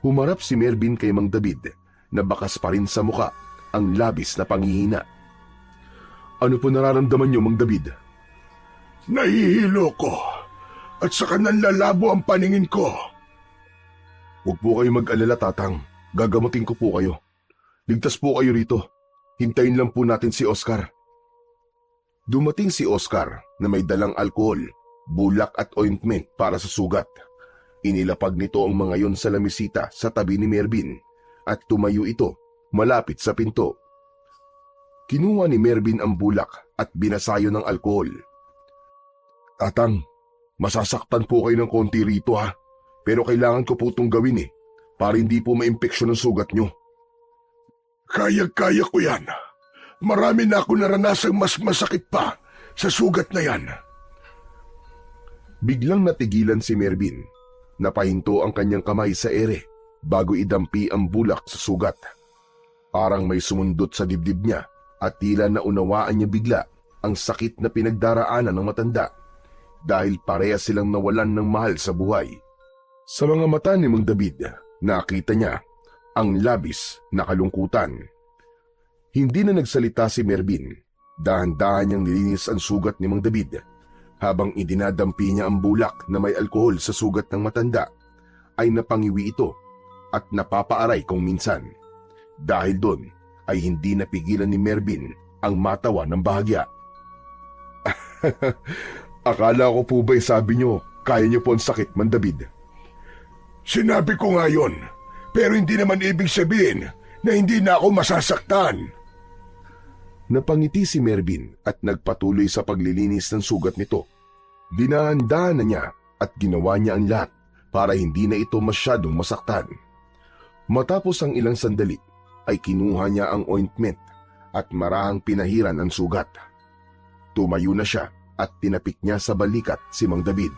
humarap si Mervin kay Mang David na bakas pa rin sa muka ang labis na panghihina. Ano po nararamdaman niyo, Mang David? Nahihilo ko at saka nanlalabo ang paningin ko. Huwag po kayo mag-alala, Tatang. Gagamutin ko po kayo. Ligtas po kayo rito. Hintayin lang po natin si Oscar. Dumating si Oscar na may dalang alkohol, bulak at ointment para sa sugat. Inilapag nito ang mga yon sa lamisita sa tabi ni Mervin at tumayo ito malapit sa pinto. Kinuha ni Mervin ang bulak at binasayo ng alkohol. Tatang, masasaktan po kayo ng konti rito ha, pero kailangan ko po itong gawin para hindi po maimpeksyon ang sugat nyo. Kaya-kaya ko yan. Marami na ako naranasang mas masakit pa sa sugat na yan. Biglang natigilan si Mervin. Napahinto ang kanyang kamay sa ere bago idampi ang bulak sa sugat. Parang may sumundot sa dibdib niya at tila naunawaan niya bigla ang sakit na pinagdaraanan ng matanda dahil pareha silang nawalan ng mahal sa buhay. Sa mga mata ni Mang David, nakita niya ang labis na kalungkutan. Hindi na nagsalita si Mervin. Dahan-dahan niyang nilinis ang sugat ni Mang David. Habang idinadampi niya ang bulak na may alkohol sa sugat ng matanda, ay napangiwi ito at napapaaray kung minsan. Dahil doon ay hindi napigilan ni Mervin ang matawa ng bahagya. Akala ko po ba'y sabi niyo, kaya niyo po ang sakit, Mang David? Sinabi ko nga yun, pero hindi naman ibig sabihin na hindi na ako masasaktan. Napangiti si Mervin at nagpatuloy sa paglilinis ng sugat nito. Dinahan-dahan na niya at ginawa niya ang lahat para hindi na ito masyadong masaktan. Matapos ang ilang sandali, ay kinuha niya ang ointment at marahang pinahiran ang sugat. Tumayo na siya at tinapik niya sa balikat si Mang David.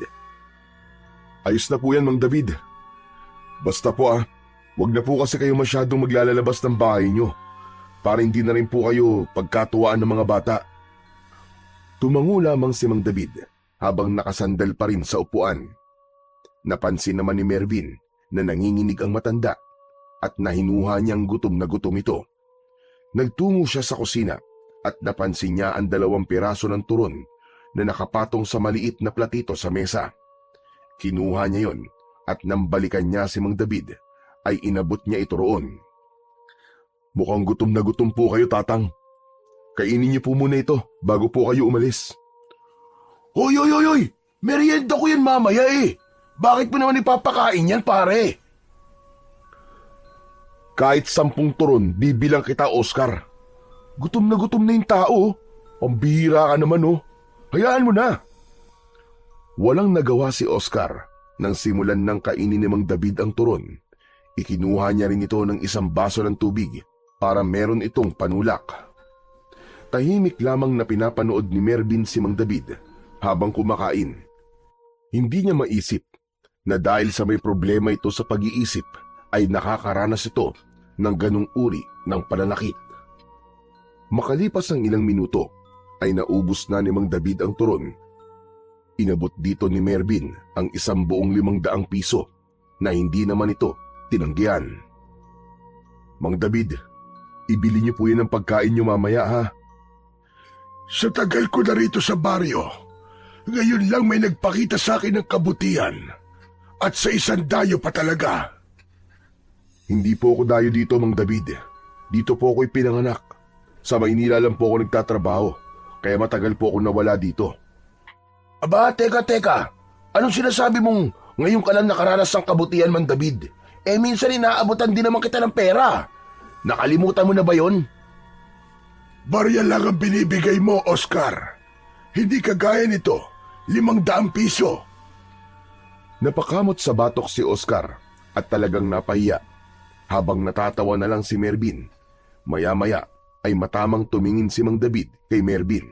Ayos na po yan, Mang David. Basta po wag na po kasi kayo masyadong maglalabas ng bahay niyo para hindi na rin po kayo pagkatuwaan ng mga bata. Tumango lamang si Mang David habang nakasandal pa rin sa upuan. Napansin naman ni Mervin na nanginginig ang matanda at nahinuha niyang gutom na gutom ito. Nagtungo siya sa kusina at napansin niya ang 2 piraso ng turon na nakapatong sa maliit na platito sa mesa. Kinuha niya yon at nang balikan niya si Mang David ay inabot niya ito roon. Mukhang gutom na gutom po kayo, Tatang. Kainin niyo po muna ito bago po kayo umalis. Hoy! Merienda ko yan mamaya eh. Bakit mo naman ipapakain yan, pare? Kahit 10 turon, bibilang kita, Oscar. Gutom na yung tao. Pambihira ka naman Hayaan mo na. Walang nagawa si Oscar nang simulan ng kainin ni Mang David ang turon. Ikinuha niya rin ito ng 1 baso ng tubig para meron itong panulak. Tahimik lamang na pinapanood ni Mervin si Mang David habang kumakain. Hindi niya maisip na dahil sa may problema ito sa pag-iisip ay nakakaranas ito ng ganung uri ng pananakit. Makalipas ang ilang minuto ay naubos na ni Mang David ang turon. Inabot dito ni Mervin ang 1,500 piso na hindi naman ito tinanggihan. Mang David, ibili niyo po yan ang pagkain niyo mamaya ha. Sa tagal ko na rito sa baryo, ngayon lang may nagpakita sa akin ng kabutihan. At sa isang dayo pa talaga. Hindi po ako dayo dito, Mang David. Dito po ako'y pinanganak. Sa Maynila lang po ako nagtatrabaho, kaya matagal po ako nawala dito. Aba, teka. Anong sinasabi mong ngayon ka lang nakaranas ng kabutihan, Mang David? Minsan inaabutan din naman kita ng pera. Nakalimutan mo na ba yon? Barya lang ang binibigay mo, Oscar. Hindi kagaya nito, 500 piso. Napakamot sa batok si Oscar at talagang napahiya. Habang natatawa na lang si Mervin, maya-maya ay matamang tumingin si Mang David kay Mervin.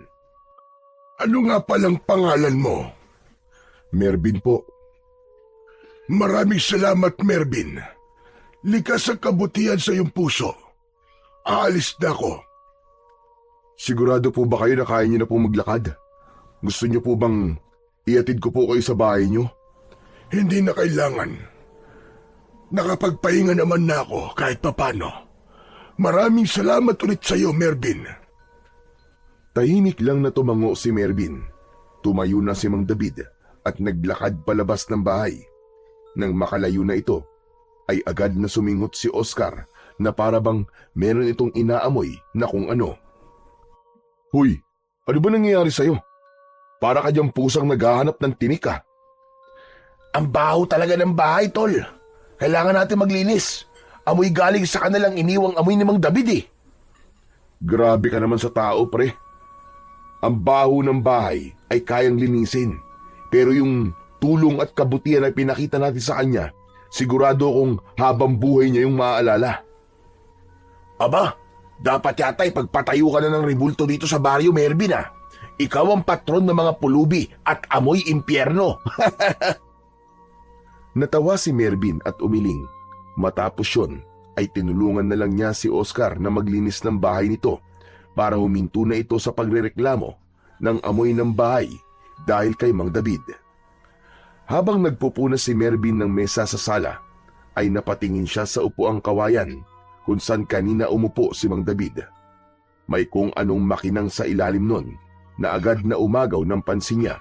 Ano nga palang pangalan mo? Mervin po. Maraming salamat, Mervin. Likas ang kabutihan sa iyong puso. Aalis na ako. Sigurado po ba kayo na kaya niyo na po maglakad? Gusto niyo po bang iatid ko po kayo sa bahay niyo? Hindi na kailangan. Nakapagpahinga naman na ako kahit papano. Maraming salamat ulit sa iyo, Mervin. Tahimik lang na tumango si Mervin. Tumayo na si Mang David at naglakad palabas ng bahay. Nang makalayo na ito, ay agad na sumingot si Oscar na para bang meron itong inaamoy na kung ano. Huy, ano ba nangyayari sa'yo? Para ka diyang pusang naghahanap ng tinik ah. Ang baho talaga ng bahay, tol. Kailangan natin maglinis. Amoy galing sa kanilang iniwang amoy ni Mang David eh. Grabe ka naman sa tao, pre. Ang baho ng bahay ay kayang linisin. Pero yung tulong at kabutihan na pinakita natin sa kanya, sigurado akong habang buhay niya yung maaalala. Aba, dapat yata ipagpatayo ka na ng rebulto dito sa baryo, Mervin ah. Ikaw ang patron ng mga pulubi at amoy impyerno. Natawa si Mervin at umiling. Matapos yun, ay tinulungan na lang niya si Oscar na maglinis ng bahay nito para huminto na ito sa pagrereklamo ng amoy ng bahay dahil kay Mang David. Habang nagpupuna si Mervin ng mesa sa sala, ay napatingin siya sa upuang kawayan kung saan kanina umupo si Mang David. May kung anong makinang sa ilalim nun na agad na umagaw ng pansin niya.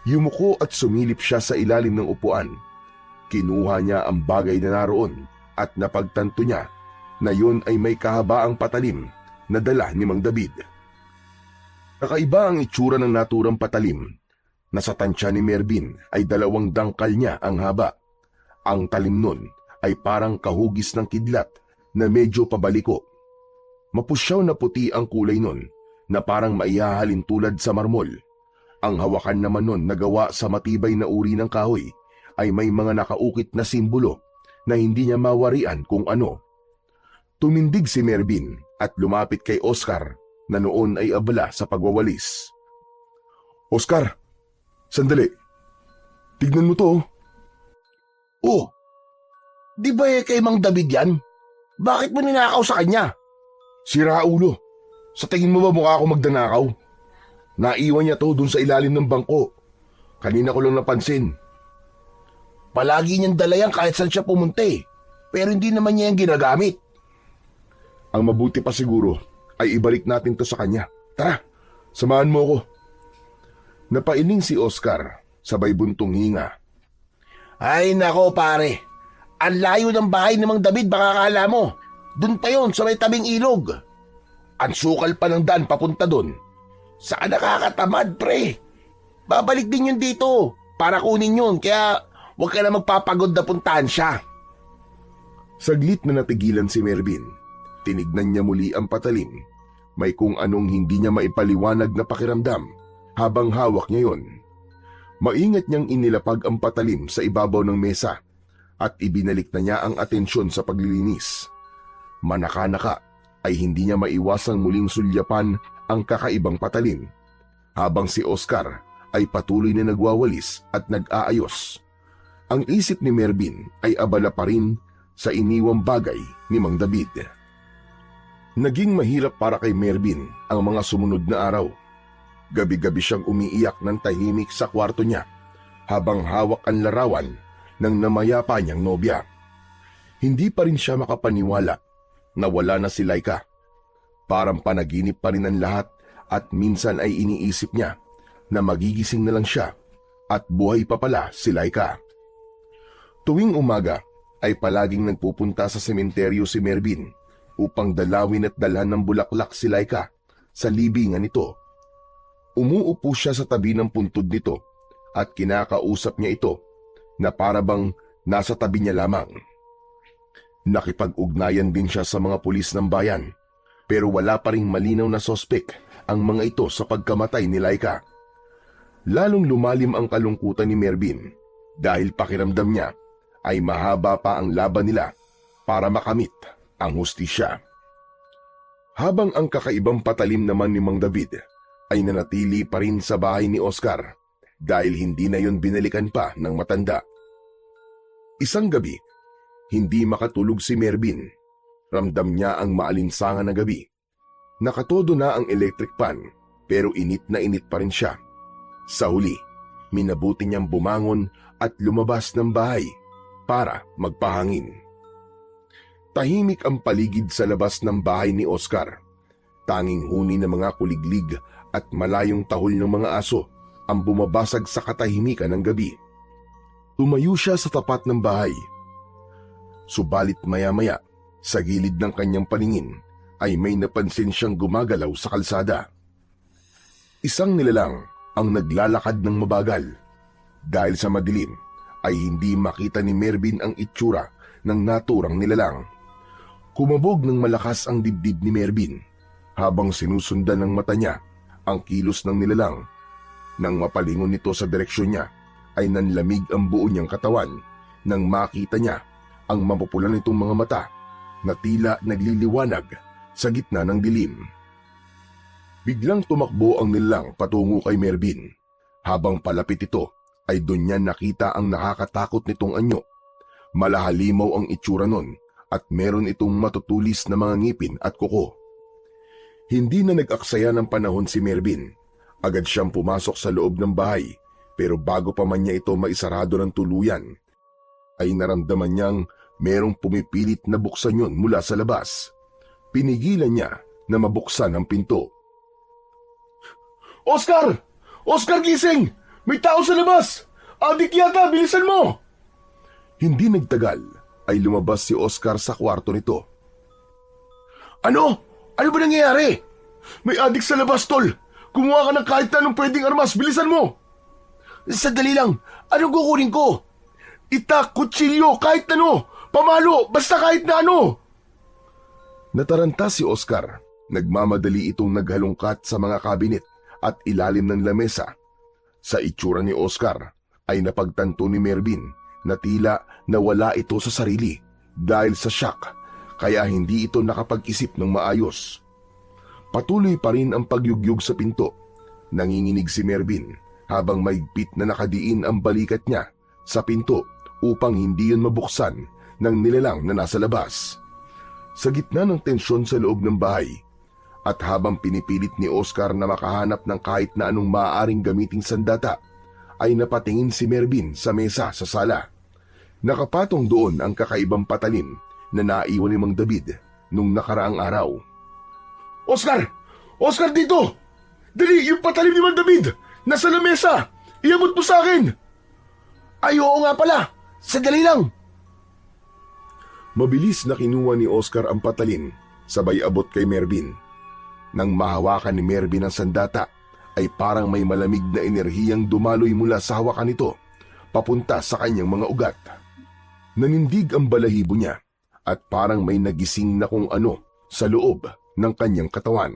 Yumuko at sumilip siya sa ilalim ng upuan. Kinuha niya ang bagay na naroon at napagtanto niya na yun ay may kahabaang patalim na dala ni Mang David. Kakaiba ang itsura ng naturang patalim na sa tansya ni Mervin ay 2 dangkal niya ang haba. Ang talim nun ay parang kahugis ng kidlat na medyo pabaliko. Mapusyaw na puti ang kulay nun na parang maihahalin tulad sa marmol. Ang hawakan naman nun na gawa sa matibay na uri ng kahoy ay may mga nakaukit na simbolo na hindi niya mawarian kung ano. Tumindig si Mervin at lumapit kay Oscar na noon ay abala sa pagwawalis. Oscar, sandali. Tignan mo to. Oh, di ba kay Mang David yan? Bakit mo ninakaw sa kanya? Sira ulo. Sa tingin mo ba mukha ako magdanakaw? Naiwan niya to dun sa ilalim ng bangko. Kanina ko lang napansin. Palagi niyang dala yan kahit saan siya pumunta eh. Pero hindi naman niya yung ginagamit. Ang mabuti pa siguro ay ibalik natin to sa kanya. Tara, samahan mo ako. Napailing si Oscar, sabay buntong hinga. Ay nako pare, ang layo ng bahay ni Mang David baka akala mo. Dun pa yon sa may tabing ilog. Ang sukal pa ng daan papunta dun. Saka nakakatamad pre. Babalik din yun dito para kunin yun kaya huwag ka na magpapagod na puntahan siya. Saglit na natigilan si Mervin. Tinignan niya muli ang patalim. May kung anong hindi niya maipaliwanag na pakiramdam habang hawak niya yon. Maingat niyang inilapag ang patalim sa ibabaw ng mesa at ibinalik na niya ang atensyon sa paglilinis. Manaka-naka ay hindi niya maiwasang muling sulyapan ang kakaibang patalim habang si Oscar ay patuloy na nagwawalis at nag-aayos. Ang isip ni Mervin ay abala pa rin sa iniwang bagay ni Mang David. Naging mahirap para kay Mervin ang mga sumunod na araw. Gabi-gabi siyang umiiyak ng tahimik sa kwarto niya habang hawak ang larawan ng namayapa niyang nobya. Hindi pa rin siya makapaniwala na wala na si Laika. Parang panaginip pa rin ang lahat at minsan ay iniisip niya na magigising na lang siya at buhay pa pala si Laika. Tuwing umaga ay palaging nagpupunta sa sementeryo si Mervin upang dalawin at dalhan ng bulaklak si Laika sa libingan nito. Umuupo siya sa tabi ng puntod nito at kinakausap niya ito na parabang nasa tabi niya lamang. Nakipag-ugnayan din siya sa mga pulis ng bayan pero wala pa ring malinaw na sospek ang mga ito sa pagkamatay ni Laika. Lalong lumalim ang kalungkutan ni Mervin dahil pakiramdam niya ay mahaba pa ang laban nila para makamit ang hustisya. Habang ang kakaibang patalim naman ni Mang David ay nanatili pa rin sa bahay ni Oscar dahil hindi na yon binalikan pa ng matanda. Isang gabi, hindi makatulog si Mervin. Ramdam niya ang maalinsangan na gabi. Nakatodo na ang electric fan pero init na init pa rin siya. Sa huli, minabuti niyang bumangon at lumabas ng bahay para magpahangin. Tahimik ang paligid sa labas ng bahay ni Oscar. Tanging huni ng mga kuliglig at malayong tahol ng mga aso ang bumabasag sa katahimikan ng gabi. Tumayo siya sa tapat ng bahay. Subalit maya-maya, sa gilid ng kanyang paningin ay may napansin siyang gumagalaw sa kalsada. Isang nilalang ang naglalakad ng mabagal. Dahil sa madilim, ay hindi makita ni Mervin ang itsura ng naturang nilalang. Kumabog ng malakas ang dibdib ni Mervin habang sinusundan ng mata niya ang kilos ng nilalang. Nang mapalingon nito sa direksyon niya, ay nanlamig ang buo niyang katawan nang makita niya ang mapupulan nitong mga mata na tila nagliliwanag sa gitna ng dilim. Biglang tumakbo ang nilalang patungo kay Mervin. Habang palapit ito, ay doon niya nakita ang nakakatakot nitong anyo. Malahalimaw ang itsura nun at meron itong matutulis na mga ngipin at kuko. Hindi na nag-aksaya ng panahon si Mervin. Agad siyang pumasok sa loob ng bahay pero bago pa man niya ito maisarado ng tuluyan, ay naramdaman niyang merong pumipilit na buksan yun mula sa labas. Pinigilan niya na mabuksan ang pinto. Oscar! Oscar, gising! May tao sa labas! Adik yata, bilisan mo! Hindi nagtagal ay lumabas si Oscar sa kwarto nito. Ano? Ano ba nangyayari? May adik sa labas, tol! Kumuha ka ng kahit na anong pwedeng armas, bilisan mo! Sandali lang, anong kukunin ko? Itak, kutsilyo, kahit ano! Pamalo, basta kahit na ano! Nataranta si Oscar. Nagmamadali itong naghalungkat sa mga kabinet at ilalim ng lamesa. Sa itsura ni Oscar ay napagtanto ni Mervin na tila nawala ito sa sarili dahil sa shock, kaya hindi ito nakapag-isip ng maayos. Patuloy pa rin ang pagyugyug sa pinto. Nanginginig si Mervin habang maigpit na nakadiin ang balikat niya sa pinto upang hindi yun mabuksan ng nilalang na nasa labas. Sa gitna ng tensyon sa loob ng bahay, at habang pinipilit ni Oscar na makahanap ng kahit na anong maaaring gamiting sandata, ay napatingin si Mervin sa mesa sa sala. Nakapatong doon ang kakaibang patalim na naiwan ni Mang David nung nakaraang araw. Oscar! Oscar, dito! Dali, yung patalim ni Mang David! Nasa lamesa! Iabot mo sa akin! Ay, oo nga pala! Sandali lang! Mabilis na kinuha ni Oscar ang patalim, sabay abot kay Mervin. Nang mahawakan ni Mervin ang sandata, ay parang may malamig na enerhiyang dumaloy mula sa hawakan nito, papunta sa kanyang mga ugat. Nanindig ang balahibo niya, at parang may nagising na kung ano sa loob ng kanyang katawan.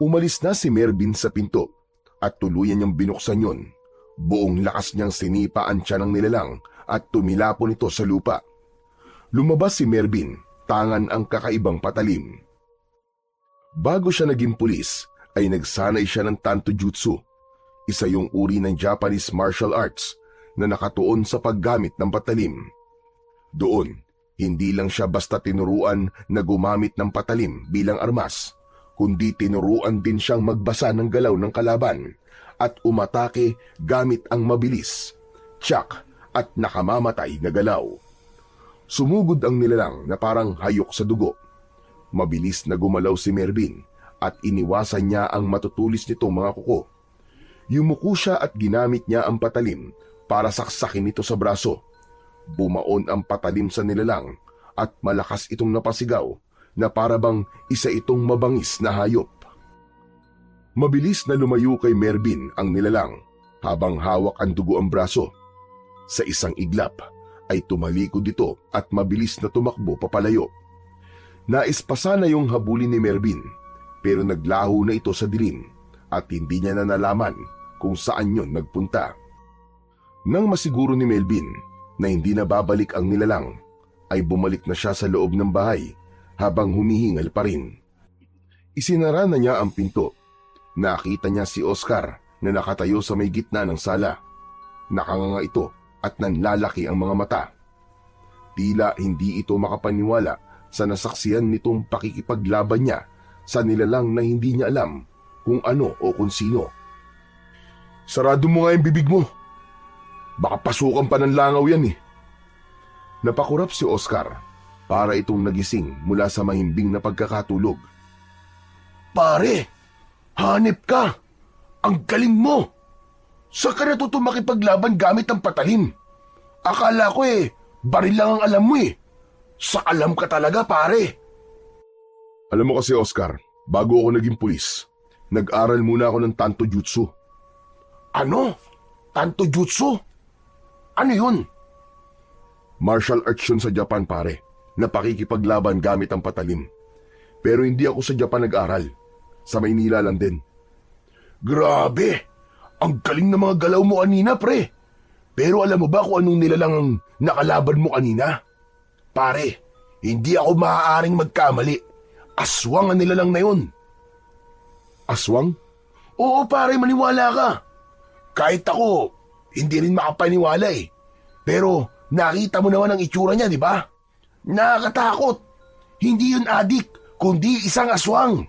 Umalis na si Mervin sa pinto, at tuluyan niyang binuksan yun. Buong lakas niyang sinipa ang tiyan ng nilalang at tumilapon ito sa lupa. Lumabas si Mervin, tangan ang kakaibang patalim. Bago siya naging pulis, ay nagsanay siya ng tanto jutsu. Isa yung uri ng Japanese martial arts na nakatuon sa paggamit ng patalim. Doon, hindi lang siya basta tinuruan na gumamit ng patalim bilang armas, kundi tinuruan din siyang magbasa ng galaw ng kalaban at umatake gamit ang mabilis, tiyak at nakamamatay na galaw. Sumugod ang nilalang na parang hayok sa dugo. Mabilis na gumalaw si Mervin at iniwasan niya ang matutulis nitong mga kuko. Yumuko siya at ginamit niya ang patalim para saksakin ito sa braso. Bumaon ang patalim sa nilalang at malakas itong napasigaw na parabang isa itong mabangis na hayop. Mabilis na lumayo kay Mervin ang nilalang habang hawak ang dugo ang braso. Sa isang iglap ay tumalikod ito at mabilis na tumakbo papalayo. Nais pa sana yung habulin ni Mervin pero naglaho na ito sa dilim at hindi niya na nalaman kung saan yon nagpunta. Nang masiguro ni Melvin na hindi na babalik ang nilalang, ay bumalik na siya sa loob ng bahay habang humihingal pa rin. Isinara na niya ang pinto. Nakita niya si Oscar na nakatayo sa may gitna ng sala. Nakanganga ito at nanlalaki ang mga mata. Tila hindi ito makapaniwala sa nasaksiyan nitong pakikipaglaban niya sa nilalang na hindi niya alam kung ano o kung sino. Sarado mo nga yung bibig mo. Baka pasukan pa ng langaw yan eh. Napakurap si Oscar para itong nagising mula sa mahimbing na pagkakatulog. Pare, hanip ka. Ang galing mo. Saan ka natuto makipaglaban gamit ang patalim? Akala ko baril lang ang alam mo eh. Sa alam ka talaga pare. Alam mo kasi Oscar, bago ako naging pulis, nag-aral muna ako ng Tanto Jutsu. Ano? Tanto Jutsu? Ano yun? Martial arts yun sa Japan pare, na pakikipaglaban gamit ang patalim. Pero hindi ako sa Japan nag-aral. Sa Maynila lang din. Grabe! Ang galing ng mga galaw mo kanina pre. Pero alam mo ba kung anong nilalang ang nakalaban mo kanina? Pare, hindi ako maaaring magkamali. Aswang ang nilalang na yun. Aswang? Oo pare, maniwala ka. Kahit ako, hindi rin makapaniwala eh. Pero nakita mo naman ang itsura niya, di ba? Nakakatakot. Hindi yun adik, kundi isang aswang.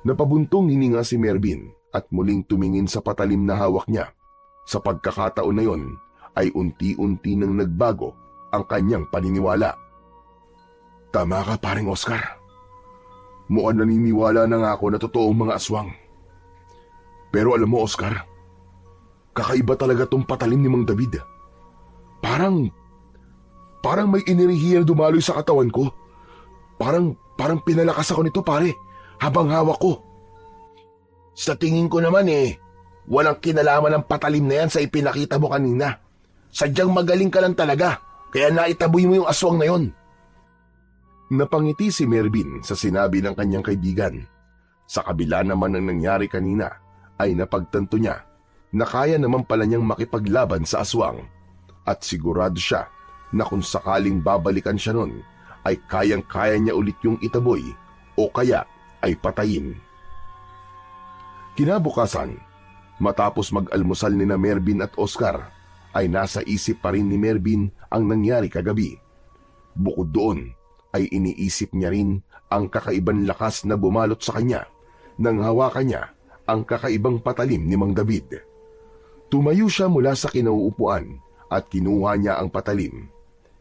Napabuntong hininga si Mervin at muling tumingin sa patalim na hawak niya. Sa pagkakataon na yon ay unti-unti nang nagbago ang kanyang paniniwala. Tama ka paring Oscar. Mukhang naniniwala na nga ako na totoong mga aswang. Pero alam mo Oscar, kakaiba talaga tong patalim ni Mang David. Parang may enerhiya na dumaloy sa katawan ko. Parang pinalakas ako nito pare, habang hawak ko. Sa tingin ko naman walang kinalaman ng patalim na yan sa ipinakita mo kanina. Sadyang magaling ka lang talaga, kaya naitaboy mo yung aswang na yon. Napangiti si Mervin sa sinabi ng kanyang kaibigan. Sa kabila naman ng nangyari kanina, ay napagtanto niya na kaya naman pala niyang makipaglaban sa aswang. At sigurado siya na kung sakaling babalikan siya nun, ay kayang-kaya niya ulit yung itaboy o kaya ay patayin. Kinabukasan, matapos mag-almusal nina Mervin at Oscar, ay nasa isip pa rin ni Mervin ang nangyari kagabi. Bukod doon, ay iniisip niya rin ang kakaibang lakas na bumalot sa kanya nang hawakan niya ang kakaibang patalim ni Mang David. Tumayo siya mula sa kinauupuan at kinuha niya ang patalim.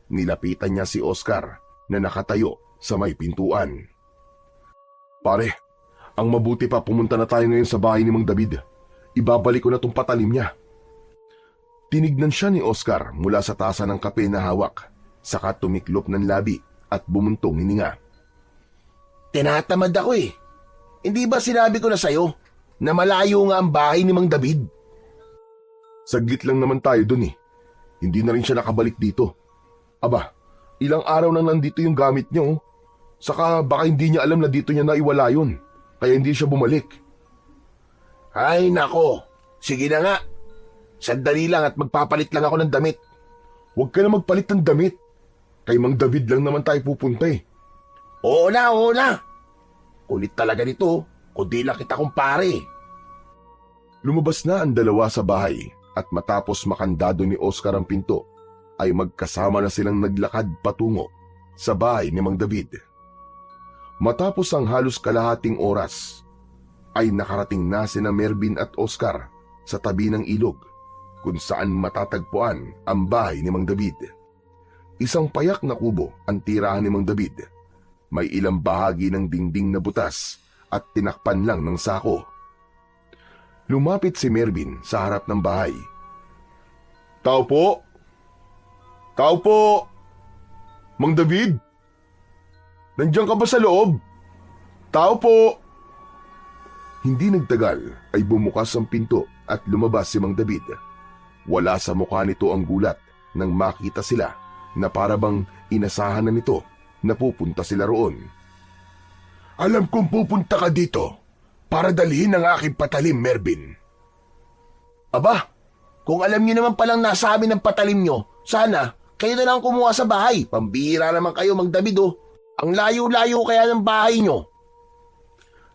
Nilapitan niya si Oscar na nakatayo sa may pintuan. Pare, ang mabuti pa pumunta na tayo ngayon sa bahay ni Mang David. Ibabalik ko na tong patalim niya. Tinignan siya ni Oscar mula sa tasa ng kape na hawak, saka tumiklop ng labi at bumuntong hininga. Tinatamad ako Hindi ba sinabi ko na sa'yo na malayo nga ang bahay ni Mang David? Saglit lang naman tayo dun Hindi na rin siya nakabalik dito. Aba, ilang araw nang nandito yung gamit niya Saka baka hindi niya alam na dito niya naiwala yun. Kaya hindi siya bumalik. Ay nako, sige na nga. Sandali lang at magpapalit lang ako ng damit. Huwag ka na magpalit ng damit. Kay Mang David lang naman tayo pupunta Oo na. Kulit talaga nito, kundi lang kita kumpare. Lumabas na ang dalawa sa bahay at matapos makandado ni Oscar ang pinto, ay magkasama na silang naglakad patungo sa bahay ni Mang David. Matapos ang halos kalahating oras, ay nakarating na sina Mervin at Oscar sa tabi ng ilog kung saan matatagpuan ang bahay ni Mang David. Isang payak na kubo ang tirahan ni Mang David. May ilang bahagi ng dingding na butas at tinakpan lang ng sako. Lumapit si Mervin sa harap ng bahay. "Tao po! Tao po! Mang David? Nandiyan ka ba sa loob? Tao po!" Hindi nagtagal ay bumukas ang pinto at lumabas si Mang David. Wala sa mukha nito ang gulat nang makita sila na parabang inasahan na nito na pupunta sila roon. Alam kong pupunta ka dito para dalhin ang aking patalim, Mervin. Aba, kung alam niyo naman palang nasa amin ang patalim niyo, sana kayo na lang kumuha sa bahay. Pambihira naman kayo, Mang David, oh. Ang layo-layo kaya ng bahay niyo.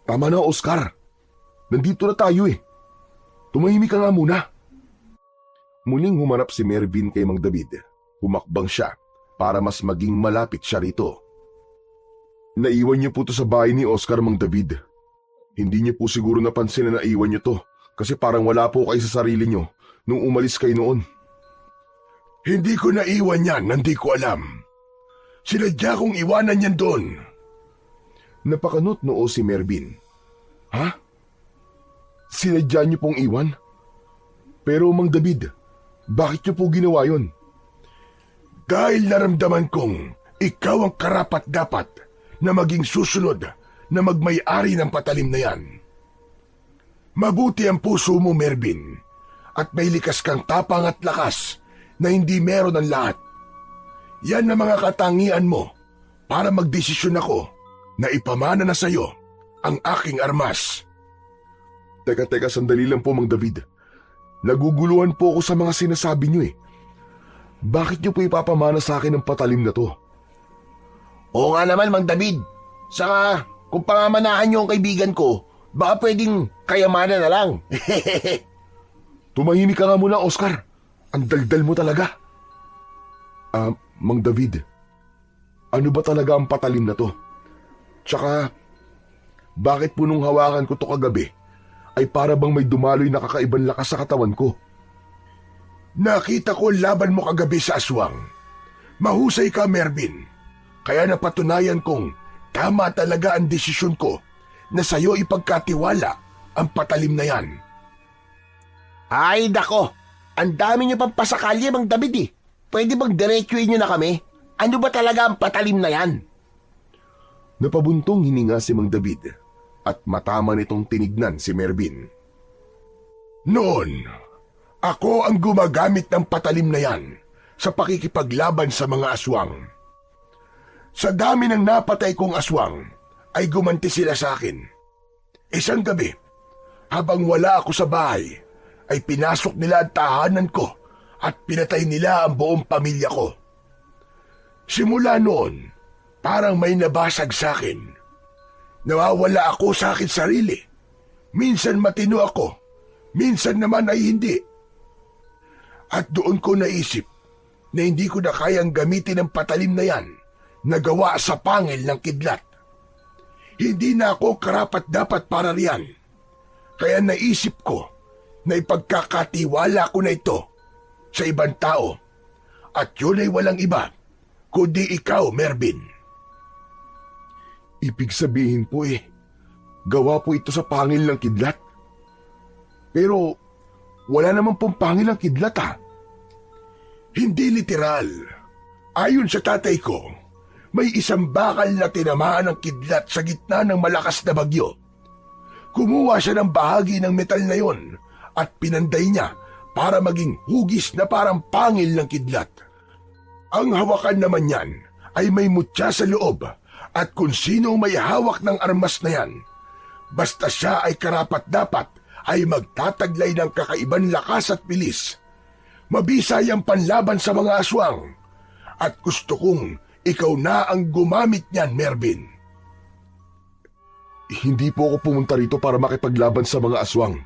Tama na, Oscar. Nandito na tayo eh. Tumahimik ka nga muna. Muling humarap si Mervin kay Mang David. Humakbang siya para mas maging malapit siya rito. Naiwan niyo po to sa bahay ni Oscar, Mang David. Hindi niyo po siguro napansin na naiwan niyo to kasi parang wala po kayo sa sarili niyo nung umalis kayo noon. Hindi ko naiwan yan, hindi ko alam. Sinadya kong iwanan yan doon. Napakanot noo si Mervin. Ha? Sinadya niyo pong iwan? Pero Mang David, bakit niyo po ginawa yon? Dahil naramdaman kong ikaw ang karapat-dapat na maging susunod na magmay-ari ng patalim na yan. Mabuti ang puso mo, Mervin, at may likas kang tapang at lakas na hindi meron ng lahat. Yan ang mga katangian mo para magdesisyon ako na ipamana na sa'yo ang aking armas. Teka, sandali lang po, Mang David. Naguguluhan po ako sa mga sinasabi niyo eh. Bakit niyo po ipapamana sa akin ang patalim na to? Oo nga naman, Mang David. Saka, kung pangamanahan niyo ang kaibigan ko, baka pwedeng kayamanan na lang. Tumahimik ka nga muna, Oscar. Ang daldal mo talaga. Mang David, ano ba talaga ang patalim na to? Tsaka, bakit po nung hawakan ko to kagabi, ay para bang may dumaloy na kakaibang lakas sa katawan ko? Nakita ko laban mo kagabi sa aswang. Mahusay ka, Mervin. Kaya napatunayan kong tama talaga ang desisyon ko na sa'yo ipagkatiwala ang patalim na yan. Ay, dako. Ang dami niyo pang pasakalye, Mang David eh. Pwede bang diretsuin niyo na kami? Ano ba talaga ang patalim na yan? Napabuntong hininga si Mang David at matama nitong tinignan si Mervin. Noon, ako ang gumagamit ng patalim na yan sa pakikipaglaban sa mga aswang. Sa dami ng napatay kong aswang, ay gumanti sila sa akin. Isang gabi, habang wala ako sa bahay, ay pinasok nila ang tahanan ko at pinatay nila ang buong pamilya ko. Simula noon, parang may nabasag sa akin. Nawawala ako sa akin sarili. Minsan matino ako, minsan naman ay hindi. At doon ko naisip na hindi ko na kayang gamitin ang patalim na yan na gawa sa pangil ng kidlat. Hindi na ako karapat-dapat para riyan. Kaya naisip ko na ipagkakatiwala ko na ito sa ibang tao. At yun ay walang iba, kundi ikaw, Mervin. Ibig sabihin po gawa po ito sa pangil ng kidlat. Pero wala naman pong pangil ang kidlat ha. Hindi literal. Ayon sa tatay ko, may isang bakal na tinamaan ng kidlat sa gitna ng malakas na bagyo. Kumuha siya ng bahagi ng metal na yon at pinanday niya para maging hugis na parang pangil ng kidlat. Ang hawakan naman yan ay may mutya sa loob at kung sino may hawak ng armas na yan, basta siya ay karapat-dapat ay magtataglay ng kakaiban lakas at bilis. Mabisay ang panlaban sa mga aswang at gusto kong ikaw na ang gumamit niyan, Mervin. Hindi po ako pumunta rito para makipaglaban sa mga aswang.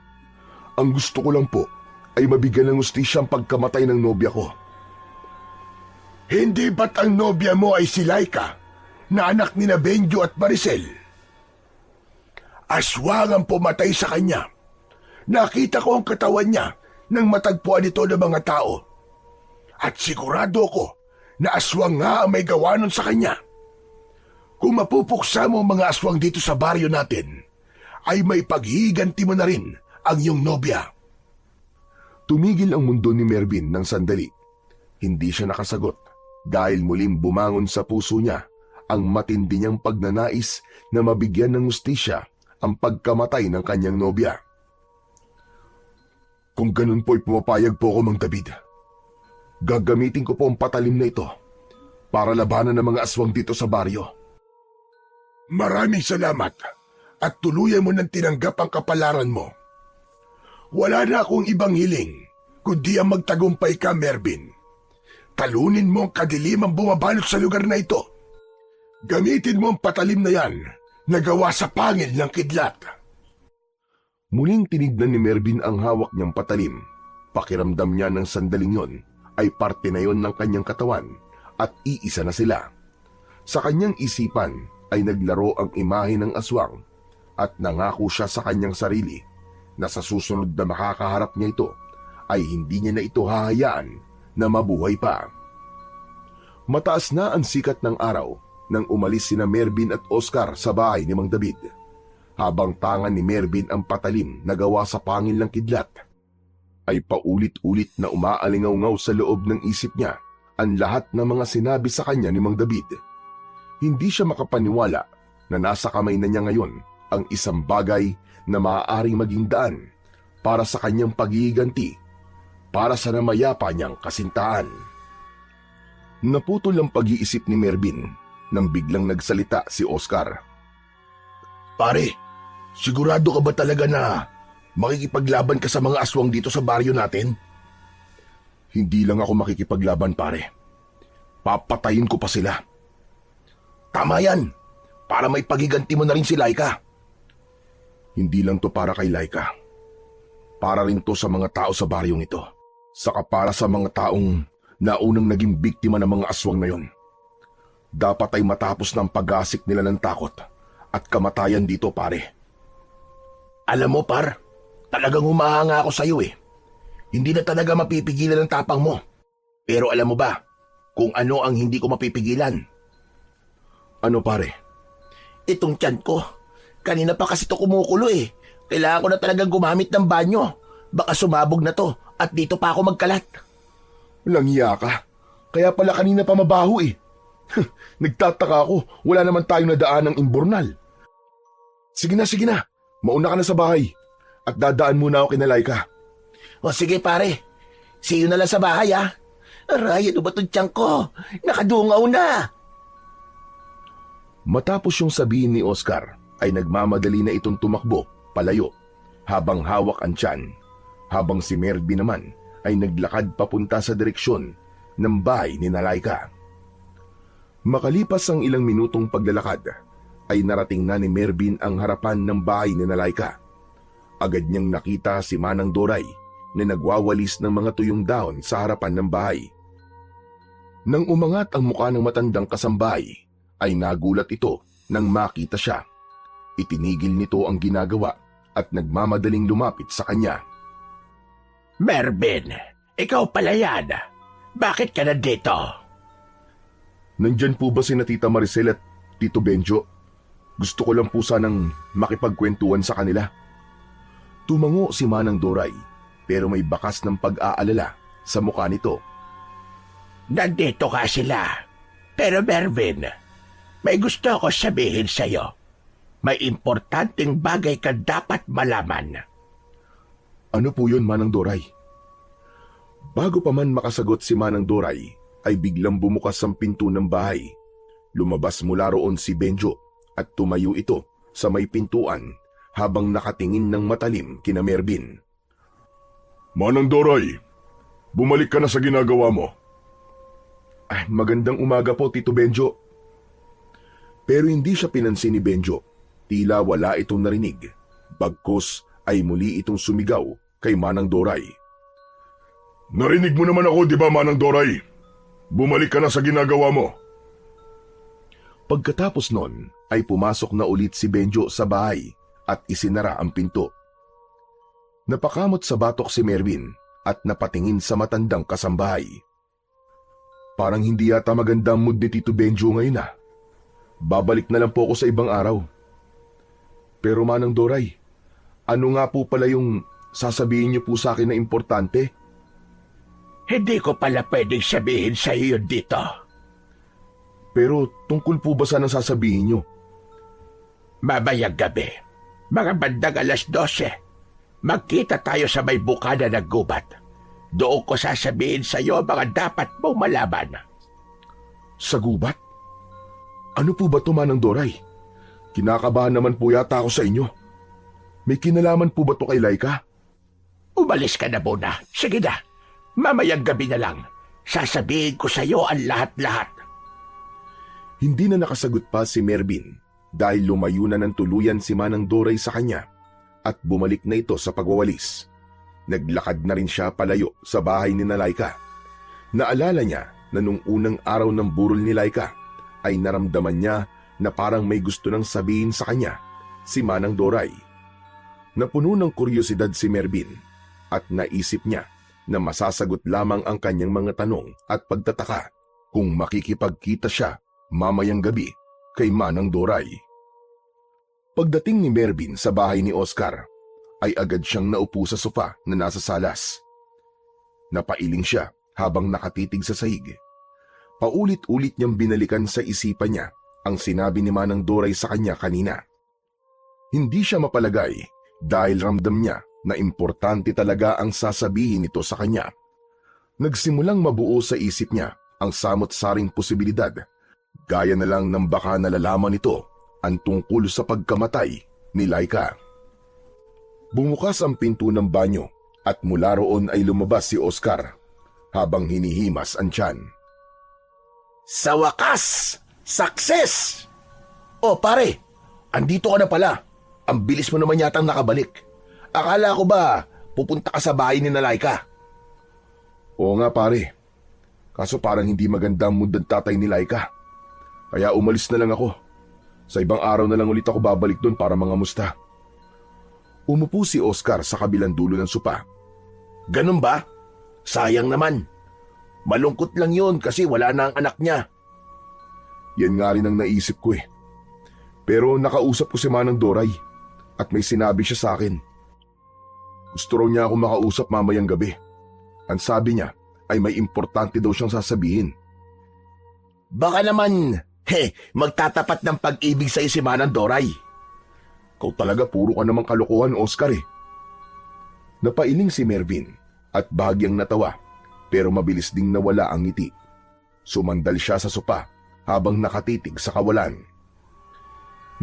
Ang gusto ko lang po ay mabigyan ng hustisya ang pagkamatay ng nobya ko. Hindi ba't ang nobya mo ay si Laika, na anak ni na Benjo at Maricel? Aswang ang pumatay sa kanya. Nakita ko ang katawan niya nang matagpuan ito ng mga tao. At sigurado ko na aswang nga ang may gawa nun sa kanya. Kung mapupuksa mo ang mga aswang dito sa baryo natin, ay may paghiganti mo na rin ang iyong nobya. Tumigil ang mundo ni Mervin ng sandali. Hindi siya nakasagot dahil muling bumangon sa puso niya ang matindi niyang pagnanais na mabigyan ng hustisya ang pagkamatay ng kanyang nobya. Kung ganun po'y pumapayag po ako, Mang David. Gagamitin ko po ang patalim na ito para labanan ng mga aswang dito sa baryo. Maraming salamat at tuluyan mo nang tinanggap ang kapalaran mo. Wala na akong ibang hiling kundi ang magtagumpay ka, Mervin. Talunin mo ang kadilimang bumabalot sa lugar na ito. Gamitin mo ang patalim na yan na gawa sa pangil ng kidlat. Muling tinignan ni Mervin ang hawak niyang patalim. Pakiramdam niya ng sandaling yon ay parte na yon ng kanyang katawan at iisa na sila. Sa kanyang isipan ay naglaro ang imahe ng aswang at nangako siya sa kanyang sarili na sa susunod na makakaharap niya ito ay hindi niya na ito hahayaan na mabuhay pa. Mataas na ang sikat ng araw nang umalis sina Mervin at Oscar sa bahay ni Mang David. Habang tangan ni Mervin ang patalim na gawa sa pangil ng kidlat, ay paulit-ulit na umaalingaw-ngaw sa loob ng isip niya ang lahat ng mga sinabi sa kanya ni Mang David. Hindi siya makapaniwala na nasa kamay na niya ngayon ang isang bagay na maaaring maging daan para sa kanyang paghihiganti, para sa namayapa niyang kasintahan. Naputol ang pag-iisip ni Mervin nang biglang nagsalita si Oscar. Pare, sigurado ka ba talaga na makikipaglaban ka sa mga aswang dito sa baryo natin? Hindi lang ako makikipaglaban, pare. Papatayin ko pa sila. Tama yan, para may paghiganti mo na rin si Laika. Hindi lang to para kay Laika. Para rin to sa mga tao sa baryong ito. Saka para sa mga taong naunang naging biktima ng mga aswang na yon. Dapat ay matapos ng pag-asik nila ng takot at kamatayan dito, pare. Alam mo, par, talagang humahanga ako sa iyo eh. Hindi na talaga mapipigilan ang tapang mo. Pero alam mo ba kung ano ang hindi ko mapipigilan? Ano, pare? Itong tiyan ko. Kanina pa kasi ito kumukulo eh. Kailangan ko na talagang gumamit ng banyo. Baka sumabog na to at dito pa ako magkalat. Walang hiya ka. Kaya pala kanina pa mabaho eh. Nagtataka ako, wala naman tayong nadaan ng imbornal. Sige na. Mauna ka na sa bahay. At dadaan muna ako kina Laika. O sige pare, see you na lang sa bahay ah. Aray, ano ba itong tiyan ko? Nakadungaw na. Matapos yung sabihin ni Oscar, ay nagmamadali na itong tumakbo, palayo, habang hawak ang tiyan. Habang si Mervin naman ay naglakad papunta sa direksyon ng bahay ni Laika. Makalipas ang ilang minutong paglalakad, ay narating na ni Mervin ang harapan ng bahay ni Laika. Agad niyang nakita si Manang Doray na nagwawalis ng mga tuyong dahon sa harapan ng bahay. Nang umangat ang mukha ng matandang kasambahay, ay nagulat ito nang makita siya. Itinigil nito ang ginagawa at nagmamadaling lumapit sa kanya. Mervin, ikaw pala yan. Bakit ka nandito? Nandyan po ba si Tita Maricel at Tito Benjo? Gusto ko lang po sanang makipagkwentuhan sa kanila. Tumango si Manang Doray pero may bakas ng pag-aalala sa mukha nito. Nandito ka sila. Pero Mervin, may gusto ko sabihin sa'yo. May importanteng bagay ka dapat malaman. Ano po yun, Manang Doray? Bago pa man makasagot si Manang Doray, ay biglang bumukas ang pinto ng bahay. Lumabas mula roon si Benjo at tumayo ito sa may pintuan habang nakatingin ng matalim kina Mervin. Manang Doray, bumalik ka na sa ginagawa mo. Ay, magandang umaga po, Tito Benjo. Pero hindi siya pinansin ni Benjo. Tila wala itong narinig. Bagkus ay muli itong sumigaw kay Manang Doray. Narinig mo naman ako, di ba, Manang Doray? Bumalik ka na sa ginagawa mo. Pagkatapos nun ay pumasok na ulit si Benjo sa bahay at isinara ang pinto. Napakamot sa batok si Mervin at napatingin sa matandang kasambahay. Parang hindi yata maganda ang mood ni Tito Benjo ngayon ah. Babalik na lang po ako sa ibang araw. Pero Manang Doray, ano nga po pala yung sasabihin niyo po sa akin na importante? Hindi ko pala pwedeng sabihin sa iyo dito. Pero tungkol po ba saan ang sasabihin niyo? Mamayang gabi, mga bandang 12:00, magkita tayo sa may bukana ng gubat. Doon ko sasabihin sa iyo mga dapat mong malaman. Sa gubat? Ano po ba ito, Manang Doray? Kinakabahan naman po yata ako sa inyo. May kinalaman po ba ito kay Laika? Umalis ka na muna. Sige na, mamayang gabi na lang. Sasabihin ko sa iyo ang lahat-lahat. Hindi na nakasagot pa si Mervin dahil lumayo na ng tuluyan si Manang Doray sa kanya at bumalik na ito sa pagwawalis. Naglakad na rin siya palayo sa bahay ni Laika. Naalala niya na nung unang araw ng burol ni Laika ay naramdaman niya na parang may gusto nang sabihin sa kanya si Manang Doray. Napuno ng kuryosidad si Mervin at naisip niya na masasagot lamang ang kanyang mga tanong at pagtataka kung makikipagkita siya mamayang gabi kay Manang Doray. Pagdating ni Mervin sa bahay ni Oscar, ay agad siyang naupo sa sofa na nasa salas. Napailing siya habang nakatitig sa sahig. Paulit-ulit niyang binalikan sa isipan niya ang sinabi ni Manang Doray sa kanya kanina. Hindi siya mapalagay dahil ramdam niya na importante talaga ang sasabihin nito sa kanya. Nagsimulang mabuo sa isip niya ang samot-saring posibilidad, gaya na lang ng baka nalalaman nito ang tungkol sa pagkamatay ni Laika. Bumukas ang pinto ng banyo at mula roon ay lumabas si Oscar habang hinihimas ang tiyan. Sa wakas! Success! Oh pare, andito ka na pala. Ang bilis mo naman yatang nakabalik. Akala ko ba pupunta ka sa bahay ni Laika? Oo nga pare, kaso parang hindi maganda ang mood ng tatay ni Laika. Kaya umalis na lang ako. Sa ibang araw na lang ulit ako babalik doon para mangamusta. Umupo si Oscar sa kabilang dulo ng sopa. Ganun ba? Sayang naman. Malungkot lang yun kasi wala na ang anak niya. Yan nga rin ang naisip ko eh. Pero nakausap ko si Manang Doray at may sinabi siya sa akin. Gusto raw niya ako makausap mamayang gabi. Ang sabi niya ay may importante daw siyang sasabihin. Baka naman, magtatapat ng pag-ibig sa si Manang Doray. Kau talaga puro ka namang kalokohan, Oscar eh. Napailing si Mervin at bahagyang natawa pero mabilis ding nawala ang ngiti. Sumandal siya sa sopa habang nakatitig sa kawalan.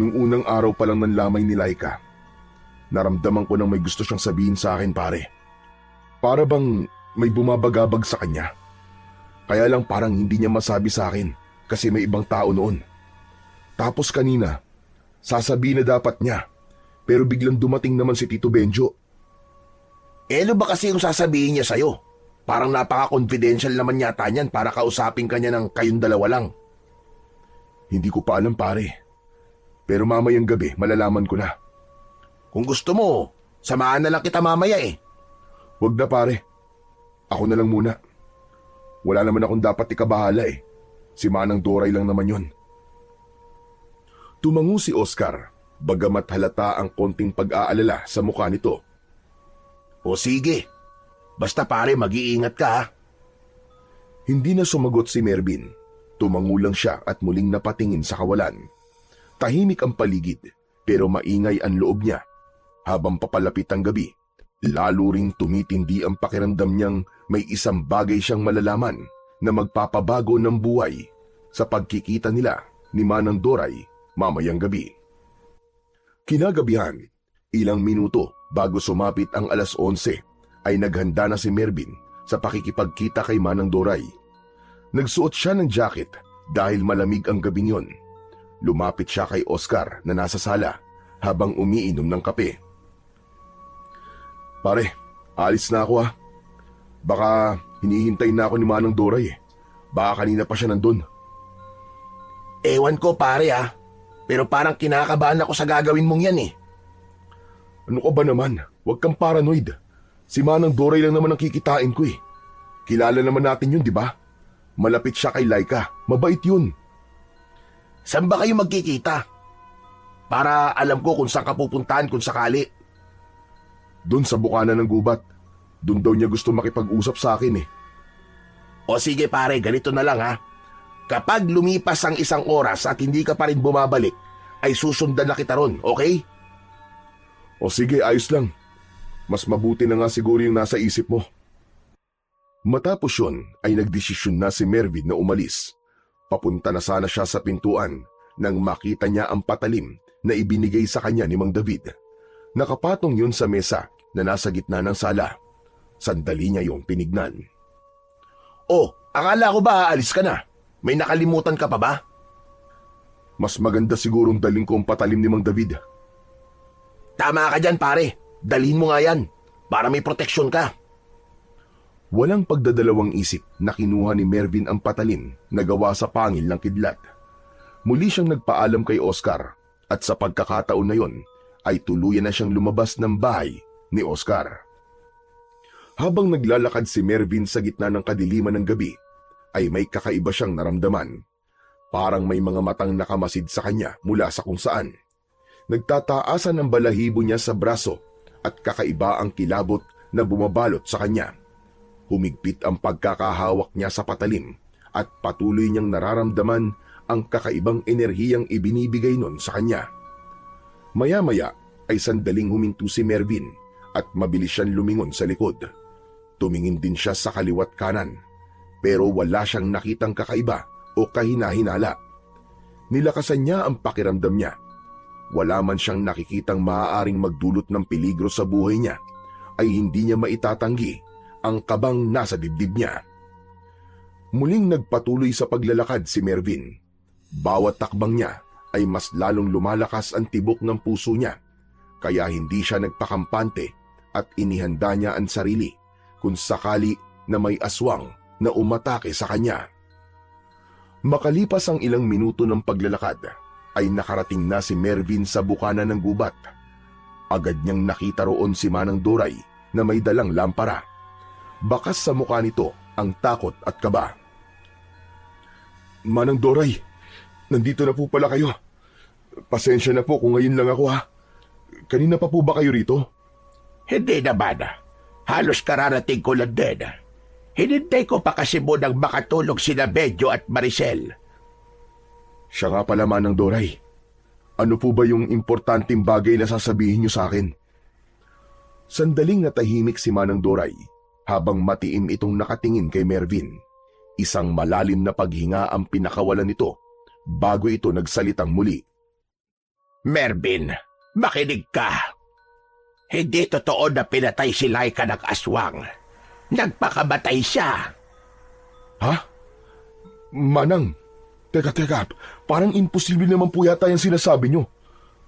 Nung unang araw pa lang ng lamay ni Laika, naramdaman ko nang may gusto siyang sabihin sa akin pare. Para bang may bumabagabag sa kanya. Kaya lang parang hindi niya masabi sa akin kasi may ibang tao noon. Tapos kanina, sasabihin na dapat niya, pero biglang dumating naman si Tito Benjo. Ano ba kasi yung sasabihin niya sa'yo? Parang napaka-confidential naman yata niyan para kausapin ka niya ng kayong dalawa lang. Hindi ko pa alam pare, pero mamayang gabi malalaman ko na. Kung gusto mo, samahan na lang kita mamaya eh. Wag na pare, ako na lang muna. Wala naman akong dapat ikabahala eh. Si Manang Doray lang naman yon. Tumango si Oscar, bagamat halata ang konting pag-aalala sa mukha nito. O sige, basta pare mag-iingat ka ha. Hindi na sumagot si Mervin. Tumango lang siya at muling napatingin sa kawalan. Tahimik ang paligid pero maingay ang loob niya. Habang papalapit ang gabi, lalo ring tumitindi ang pakiramdam niyang may isang bagay siyang malalaman na magpapabago ng buhay sa pagkikita nila ni Manang Doray mamayang gabi. Kinagabihan, ilang minuto bago sumapit ang 11:00 ay naghanda na si Mervin sa pakikipagkita kay Manang Doray. Nagsuot siya ng jacket dahil malamig ang gabing yon. Lumapit siya kay Oscar na nasa sala habang umiinom ng kape. Pare, Alis na ako Baka hinihintay na ako ni Manang Doray Baka kanina pa siya nandun. Ewan ko pare pero parang kinakabahan ako sa gagawin mong yan Ano ka ba naman? Huwag kang paranoid. Si Manang Doray lang naman ang kikitain ko Kilala naman natin yun, di ba? Malapit siya kay Laika. Mabait yun. Saan ba kayo magkikita? Para alam ko kung saan ka pupuntahan kung sakali. Doon sa bukana ng gubat. Doon daw niya gusto makipag-usap sa akin O sige pare, ganito na lang Kapag lumipas ang 1 oras at hindi ka pa rin bumabalik, ay susundan na kita ron, okay? O sige, ayos lang. Mas mabuti na nga siguro yung nasa isip mo. Matapos yun, ay nagdesisyon na si Mervin na umalis. Papunta na sana siya sa pintuan nang makita niya ang patalim na ibinigay sa kanya ni Mang David. Nakapatong yun sa mesa na nasa gitna ng sala. Sandali niya yung tinignan. Akala ko ba aalis ka na? May nakalimutan ka pa ba? Mas maganda sigurong daling ko ang patalim ni Mang David. Tama ka dyan pare, dalhin mo nga yan para may proteksyon ka. Walang pagdadalawang isip na kinuha ni Mervin ang patalim na gawa sa pangil ng kidlat. Muli siyang nagpaalam kay Oscar at sa pagkakataon na yon ay tuluyan na siyang lumabas ng bahay ni Oscar. Habang naglalakad si Mervin sa gitna ng kadiliman ng gabi, ay may kakaiba siyang naramdaman. Parang may mga matang nakamasid sa kanya mula sa kung saan. Nagtataasan ang balahibo niya sa braso at kakaiba ang kilabot na bumabalot sa kanya. Humigpit ang pagkakahawak niya sa patalim at patuloy niyang nararamdaman ang kakaibang enerhiyang ibinibigay nun sa kanya. Maya-maya ay sandaling huminto si Mervin at mabilis siyang lumingon sa likod. Tumingin din siya sa kaliwat kanan pero wala siyang nakitang kakaiba o kahina-hinala. Nilakasan niya ang pakiramdam niya. Wala man siyang nakikitang maaaring magdulot ng peligro sa buhay niya, ay hindi niya maitatanggi ang kabang nasa dibdib niya. Muling nagpatuloy sa paglalakad si Mervin. Bawat takbang niya ay mas lalong lumalakas ang tibok ng puso niya, kaya hindi siya nagpakampante at inihanda niya ang sarili kung sakali na may aswang na umatake sa kanya. Makalipas ang ilang minuto ng paglalakad, ay nakarating na si Mervin sa bukana ng gubat. Agad niyang nakita roon si Manang Doray na may dalang lampara. Bakas sa mukha nito ang takot at kaba. Manang Doray, nandito na po pala kayo. Pasensya na po kung ngayon lang ako Kanina pa po ba kayo rito? Hindi naman. Halos kararating ko lang din. Hinintay ko pa kasi munang makatulog sina Medyo at Maricel. Siya nga pala, Manang Doray. Ano po ba yung importanteng bagay na sasabihin niyo sa akin? Sandaling natahimik si Manang Doray habang matiim itong nakatingin kay Mervin. Isang malalim na paghinga ang pinakawalan nito bago ito nagsalitang muli. Mervin, makinig ka. Hindi totoo na pinatay si Laika ng aswang. Nagpakamatay siya. Ha? Manang, teka, parang imposible naman po yata yung sinasabi niyo.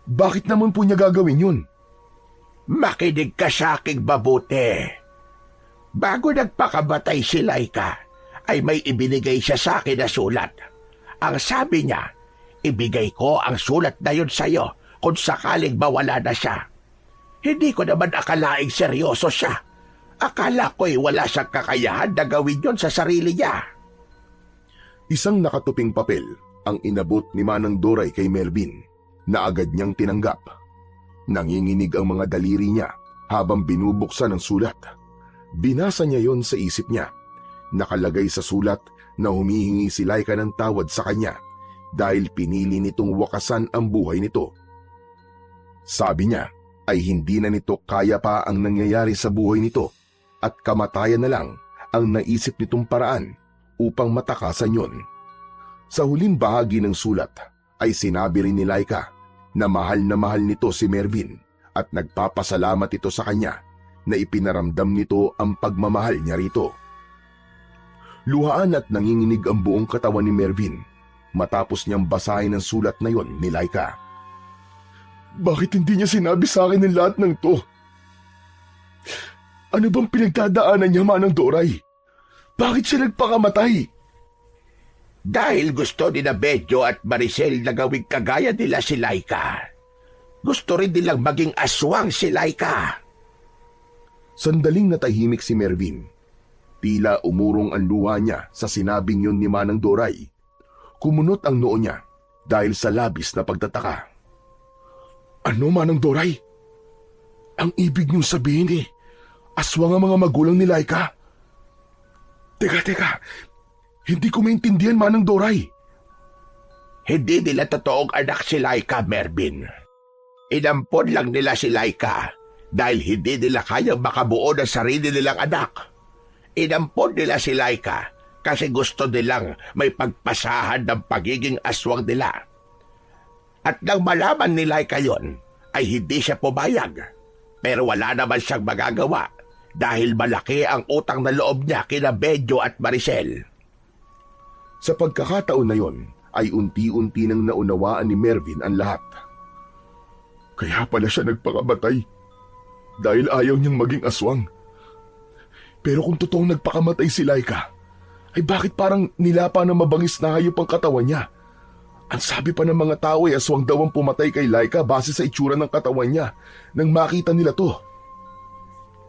Bakit naman po niya gagawin yun? Makinig ka sa aking mabuti. Bago nagpakamatay si Laika, ay may ibinigay siya sa akin na sulat. Ang sabi niya, ibigay ko ang sulat na yun sa'yo kung sakaling mawala na siya. Hindi ko naman akalaing seryoso siya. Akala ko'y wala siyang kakayahan na gawin yun sa sarili niya. Isang nakatuping papel ang inabot ni Manang Doray kay Mervin na agad niyang tinanggap. Nanginginig ang mga daliri niya habang binubuksan ang sulat. Binasa niya yon sa isip niya. Nakalagay sa sulat na humihingi si Laika ng tawad sa kanya dahil pinili nitong wakasan ang buhay nito. Sabi niya ay hindi na nito kaya pa ang nangyayari sa buhay nito at kamatayan na lang ang naisip nitong paraan upang matakasan yon. Sa huling bahagi ng sulat ay sinabi rin ni Laika na mahal nito si Mervin at nagpapasalamat ito sa kanya na ipinaramdam nito ang pagmamahal niya rito. Luhaan at nanginginig ang buong katawan ni Mervin matapos niyang basahin ang sulat na yon ni Laika. Bakit hindi niya sinabi sa akin ang lahat ng to? Ano bang pinagdadaanan niya, Manang Doray? Bakit siya nagpakamatay? Dahil gusto ni Bedyo at Maricel na gawing kagaya nila si Laika. Gusto rin nilang maging aswang si Laika. Sandaling natahimik si Mervin. Tila umurong ang luha niya sa sinabing yun ni Manang Doray. Kumunot ang noo niya dahil sa labis na pagtataka. Ano, Manang Doray? Ang ibig niyong sabihin aswang ang mga magulang ni Laika? Teka. Hindi ko maintindihan, Manang Doray. Hindi nila totoong anak si Laika, Mervin. Inampon lang nila si Laika dahil hindi nila kayang makabuo ng sarili nilang anak. Inampon nila si Laika kasi gusto nilang may pagpasahan ng pagiging aswang nila. At nang malaman ni Laika yon, ay hindi siya pumayag. Pero wala naman siyang magagawa dahil malaki ang utang na loob niya kina Bedyo at Maricel. Sa pagkakataon na yon, ay unti-unti nang naunawaan ni Mervin ang lahat. Kaya pala siya nagpakamatay dahil ayaw niyang maging aswang. Pero kung totoong nagpakamatay si Laika, ay bakit parang nilapa na mabangis na hayop ang katawan niya? Ang sabi pa ng mga tao ay aswang daw ang pumatay kay Laika base sa itsura ng katawan niya nang makita nila to.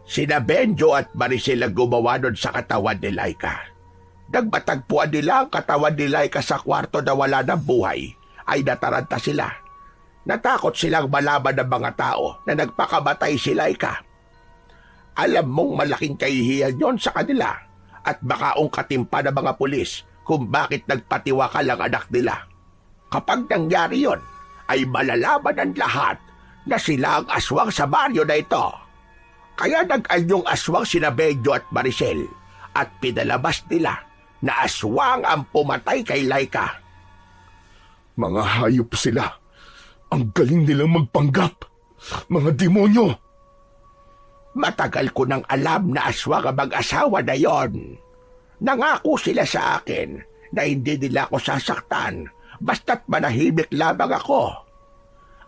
Sina Benjo at Maricel ang gumawa nun sa katawan ni Laika. Nagmatagpuan nila ang katawan ni Laika sa kwarto na wala ng buhay, ay nataranta sila. Natakot silang malaman ng mga tao na nagpakamatay si Laika. Alam mong malaking kahihiyan yon sa kanila at baka ungkatin pa ng mga pulis kung bakit nagpatiwakal ang anak nila. Kapag nangyari yon, ay malalaman ng lahat na sila ang aswang sa baryo na ito. Kaya nag-anyong aswang sina Benjo at Maricel at pinalabas nila na aswang ang pumatay kay Laika. Mga hayop sila. Ang galing nilang magpanggap. Mga demonyo. Matagal ko nang alam na aswang ang mag-asawa na yon. Nangako sila sa akin na hindi nila ako sasaktan basta't manahimik lamang ako.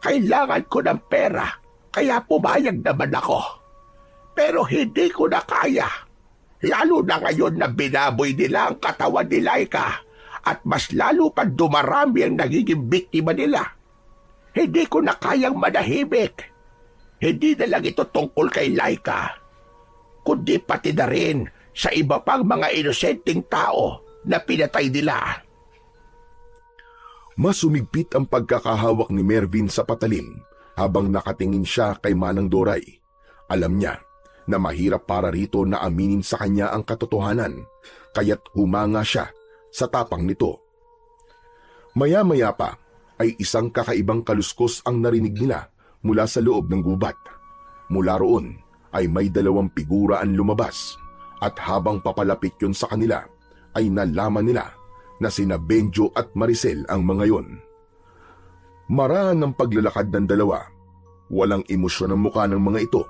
Kailangan ko ng pera, kaya pumayag naman ako. Pero hindi ko na kaya. Lalo na ngayon na binaboy nila ang katawan ni Laika at mas lalo pa dumarami ang nagiging biktima nila. Hindi ko na kayang manahimik. Hindi na lang ito tungkol kay Laika, kundi pati na rin sa iba pang mga inosenteng tao na pinatay nila. Mas sumigpit ang pagkakahawak ni Mervin sa patalim habang nakatingin siya kay Manang Doray. Alam niya na mahirap para rito na aminin sa kanya ang katotohanan, kaya't humanga siya sa tapang nito. Maya-maya pa ay isang kakaibang kaluskos ang narinig nila mula sa loob ng gubat. Mula roon ay may dalawang figura ang lumabas at habang papalapit yun sa kanila ay nalaman nila na sina Benjo at Maricel ang mga yon. Maraan ng paglalakad ng dalawa. Walang emosyon ang mukha ng mga ito,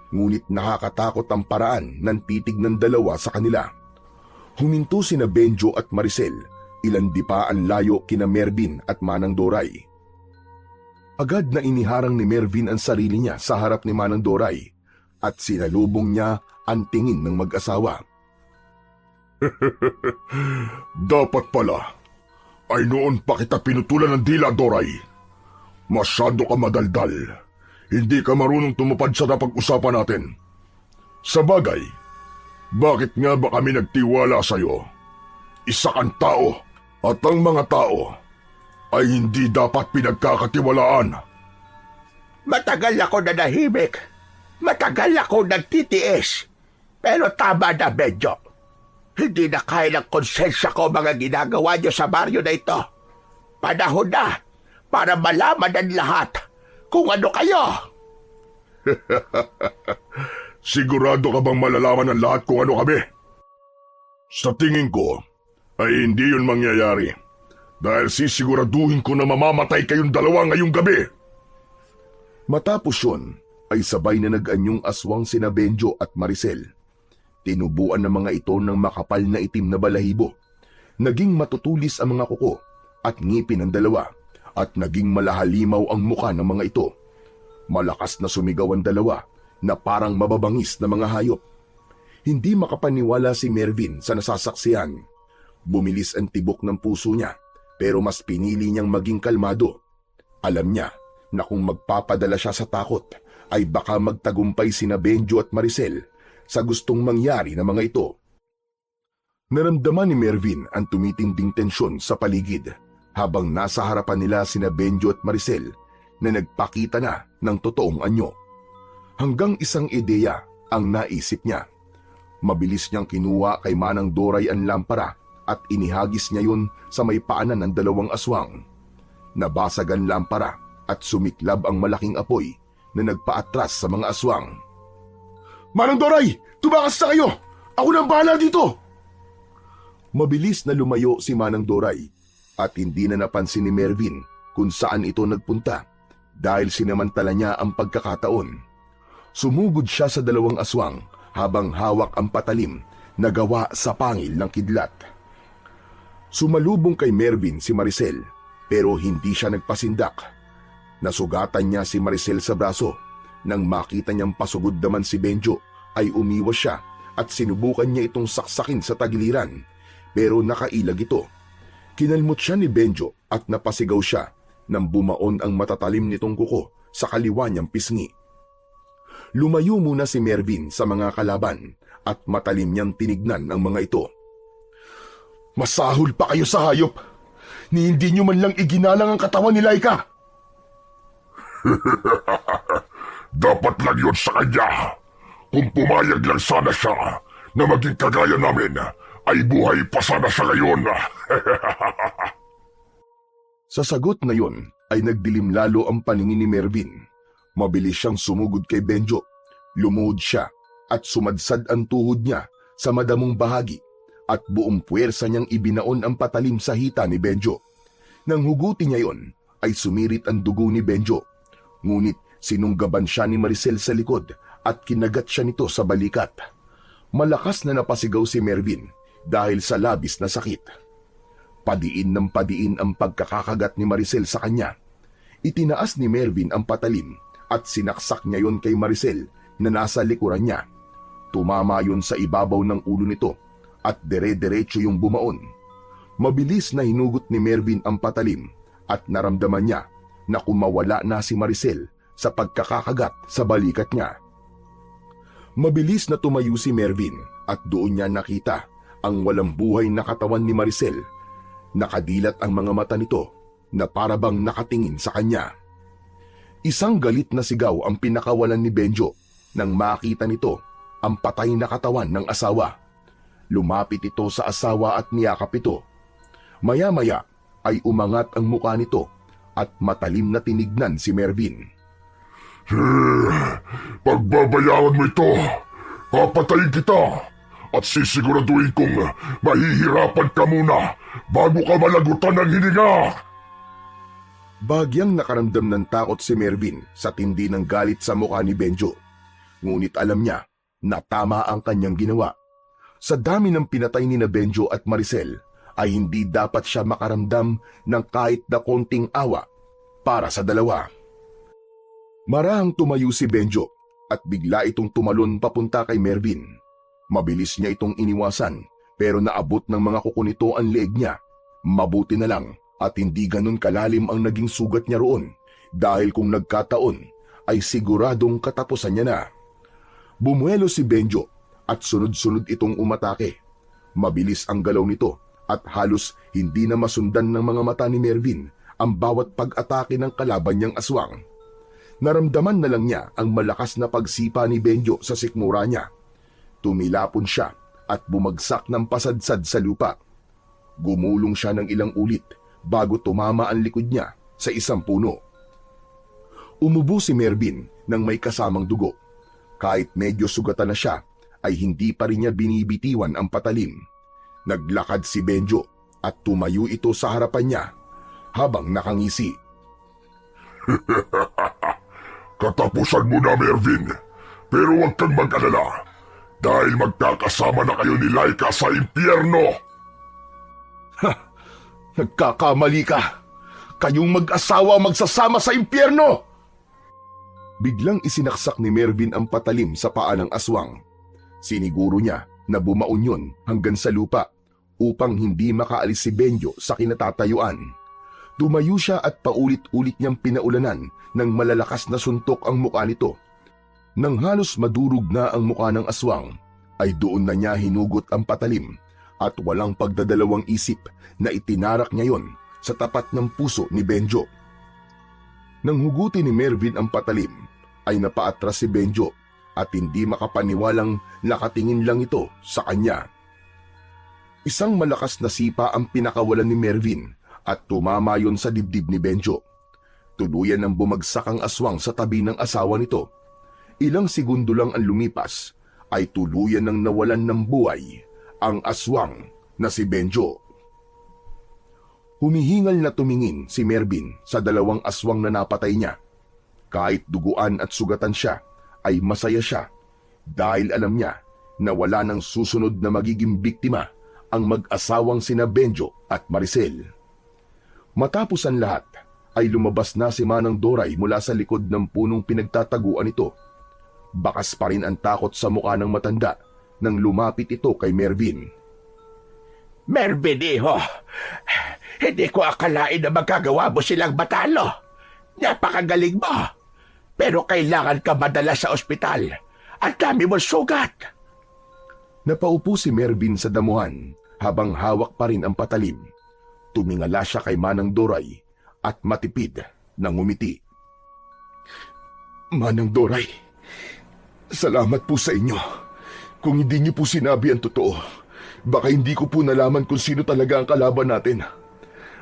ngunit nakakatakot ang paraan ng titig ng dalawa sa kanila. Huminto sina Benjo at Maricel, ilan di pa ang layo kina Mervin at Manang Doray. Agad na iniharang ni Mervin ang sarili niya sa harap ni Manang Doray at sinalubong niya ang tingin ng mag-asawa. Dapat pala ay noon pa kita pinutulan ng dila, Doray. Masyado ka madaldal. Hindi ka marunong tumupad sa napag-usapan natin. Sa bagay, bakit nga ba kami nagtiwala sa'yo? Isa kang tao at ang mga tao ay hindi dapat pinagkakatiwalaan. Matagal ako nanahimik. Matagal ako nagtitiis. Pero tama na, Benjo. Hindi na kaya ng konsensya ko mga ginagawa niyo sa baryo na ito. Panahon na para malaman ng lahat kung ano kayo. Sigurado ka bang malalaman ng lahat kung ano kami? Sa tingin ko, ay hindi yun mangyayari. Dahil sisiguraduhin ko na mamamatay kayong dalawa ngayong gabi. Matapos yun, ay sabay na nag-anyong aswang sina Benjo at Maricel. Tinubuan ng mga ito ng makapal na itim na balahibo. Naging matutulis ang mga kuko at ngipin ng dalawa at naging malahalimaw ang muka ng mga ito. Malakas na sumigaw ang dalawa, na parang mababangis na mga hayop. Hindi makapaniwala si Mervin sa nasasaksihan. Bumilis ang tibok ng puso niya, pero mas pinili niyang maging kalmado. Alam niya na kung magpapadala siya sa takot, ay baka magtagumpay sina Benjo at Maricel sa gustong mangyari na mga ito. Naramdaman ni Mervin ang tumitinding tensyon sa paligid habang nasa harapan nila sina Benjo at Maricel na nagpakita na ng totoong anyo. Hanggang isang ideya ang naisip niya. Mabilis niyang kinuha kay Manang Doray ang lampara at inihagis niya yun sa may paanan ng dalawang aswang. Nabasag ang lampara at sumiklab ang malaking apoy na nagpaatras sa mga aswang. Manang Doray, tumakas na kayo! Ako nang bahala dito! Mabilis na lumayo si Manang Doray at hindi na napansin ni Mervin kung saan ito nagpunta dahil sinamantala niya ang pagkakataon. Sumugod siya sa dalawang aswang habang hawak ang patalim na gawa sa pangil ng kidlat. Sumalubong kay Mervin si Maricel pero hindi siya nagpasindak. Nasugatan niya si Maricel sa braso. Nang makita niyang pasugod naman si Benjo ay umiwas siya at sinubukan niya itong saksakin sa tagiliran pero nakailag ito. Kinalmot siya ni Benjo at napasigaw siya nang bumaon ang matatalim nitong kuko sa kaliwa niyang pisngi. Lumayo muna si Mervin sa mga kalaban at matalim niyang tinignan ang mga ito. Masahol pa kayo sa hayop! Ni hindi nyo man lang iginalang ang katawan ni Laika! Dapat lang yun sa kanya. Kung pumayag lang sana siya na maging kagaya namin, ay buhay pa sana siya ngayon. Sa sagot na yun ay nagdilim lalo ang paningin ni Mervin. Mabilis siyang sumugod kay Benjo. Lumuhod siya at sumadsad ang tuhod niya sa madamong bahagi at buong puwersa niyang ibinaon ang patalim sa hita ni Benjo. Nang hugutin niya yon ay sumirit ang dugo ni Benjo. Ngunit sinunggaban siya ni Maricel sa likod at kinagat siya nito sa balikat. Malakas na napasigaw si Mervin dahil sa labis na sakit. Padiin ng padiin ang pagkakakagat ni Maricel sa kanya. Itinaas ni Mervin ang patalim at sinaksak niya yon kay Maricel na nasa likuran niya. Tumama yon sa ibabaw ng ulo nito at dere-derecho yung bumaon. Mabilis na hinugot ni Mervin ang patalim at naramdaman niya na kumawala na si Maricel sa pagkakakagat sa balikat niya. Mabilis na tumayo si Mervin at doon niya nakita ang walang buhay na katawan ni Maricel. Nakadilat ang mga mata nito na parabang nakatingin sa kanya. Isang galit na sigaw ang pinakawalan ni Benjo nang makita nito ang patay na katawan ng asawa. Lumapit ito sa asawa at niyakap ito. Maya-maya ay umangat ang mukha nito at matalim na tinignan si Mervin. Pagbabayaan mo ito, papatayin kita at sisiguraduhin kong mahihirapan ka muna bago ka malagutan ng hininga. Bagyang nakaramdam ng takot si Mervin sa tindi ng galit sa mukha ni Benjo. Ngunit alam niya na tama ang kanyang ginawa. Sa dami ng pinatay ni na Benjo at Maricel, ay hindi dapat siya makaramdam ng kahit na konting awa para sa dalawa. Marahang tumayo si Benjo at bigla itong tumalon papunta kay Mervin. Mabilis niya itong iniwasan pero naabot ng mga kuko nito ang leeg niya. Mabuti na lang at hindi ganun kalalim ang naging sugat niya roon dahil kung nagkataon ay siguradong katapusan niya na. Bumuelo si Benjo at sunod-sunod itong umatake. Mabilis ang galaw nito at halos hindi na masundan ng mga mata ni Mervin ang bawat pag-atake ng kalaban niyang aswang. Naramdaman na lang niya ang malakas na pagsipa ni Benjo sa sikmura niya. Tumilapon siya at bumagsak ng pasadsad sa lupa. Gumulong siya ng ilang ulit bago tumama ang likod niya sa isang puno. Umubo si Mervin nang may kasamang dugo. Kahit medyo sugatan na siya, ay hindi pa rin niya binibitiwan ang patalim. Naglakad si Benjo at tumayo ito sa harapan niya habang nakangisi. Katapusan mo na, Mervin. Pero huwag kang mag-alala dahil magkakasama na kayo ni Laika sa impyerno. Nagkakamali ka! Kayong mag-asawa magsasama sa impyerno! Biglang isinaksak ni Mervin ang patalim sa paa ng aswang. Siniguro niya na bumaon yun hanggang sa lupa upang hindi makaalis si Benjo sa kinatatayuan. Tumayo siya at paulit-ulit niyang pinaulanan ng malalakas na suntok ang mukha nito. Nang halos madurog na ang mukha ng aswang, ay doon na niya hinugot ang patalim at walang pagdadalawang isip na itinarak niya yon sa tapat ng puso ni Benjo. Nang hugutin ni Mervin ang patalim, ay napaatras si Benjo at hindi makapaniwalang nakatingin lang ito sa kanya. Isang malakas na sipa ang pinakawalan ni Mervin at tumama yon sa dibdib ni Benjo. Tuluyan ang bumagsak ang aswang sa tabi ng asawa nito. Ilang segundo lang ang lumipas ay tuluyan ng nawalan ng buhay ang aswang na si Benjo. Humihingal na tumingin si Mervin sa dalawang aswang na napatay niya. Kahit duguan at sugatan siya, ay masaya siya dahil alam niya na wala nang susunod na magiging biktima ang mag-asawang sina Benjo at Maricel. Matapos ang lahat, ay lumabas na si Manang Doray mula sa likod ng punong pinagtataguan ito. Bakas pa rin ang takot sa mukha ng matanda nang lumapit ito kay Mervin. Mervin, iho, hindi ko akalain na magagawa mo silang matalo. Napakagaling mo. Pero kailangan ka madala sa ospital. Ang dami mo sugat. Napaupo si Mervin sa damuhan habang hawak pa rin ang patalim. Tumingala siya kay Manang Doray at matipid na ngumiti. Manang Doray, salamat po sa inyo. Kung hindi niyo po sinabi ang totoo, baka hindi ko po nalaman kung sino talaga ang kalaban natin.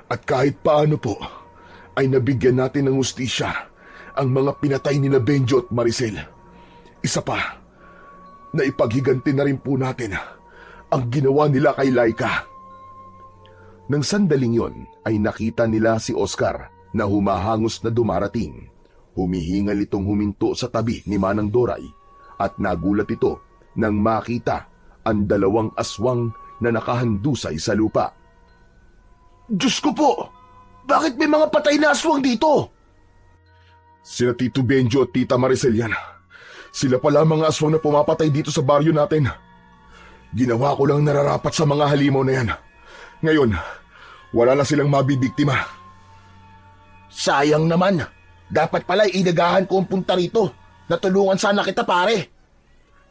At kahit paano po, ay nabigyan natin ng hustisya ang mga pinatay ni Benjo at Maricel. Isa pa, naipaghiganti na rin po natin ang ginawa nila kay Laika. Nang sandaling yon ay nakita nila si Oscar na humahangos na dumarating. Humihingal itong huminto sa tabi ni Manang Doray at nagulat ito nang makita ang dalawang aswang na nakahandusay sa lupa. Diyos ko po! Bakit may mga patay na aswang dito? Sina Tito Benjo at Tita Maricel yan. Sila pala mga aswang na pumapatay dito sa baryo natin. Ginawa ko lang nararapat sa mga halimaw na yan. Ngayon, wala na silang mabibiktima. Sayang naman. Dapat pala inagahan ko ang punta rito. Natulungan sana kita, pare.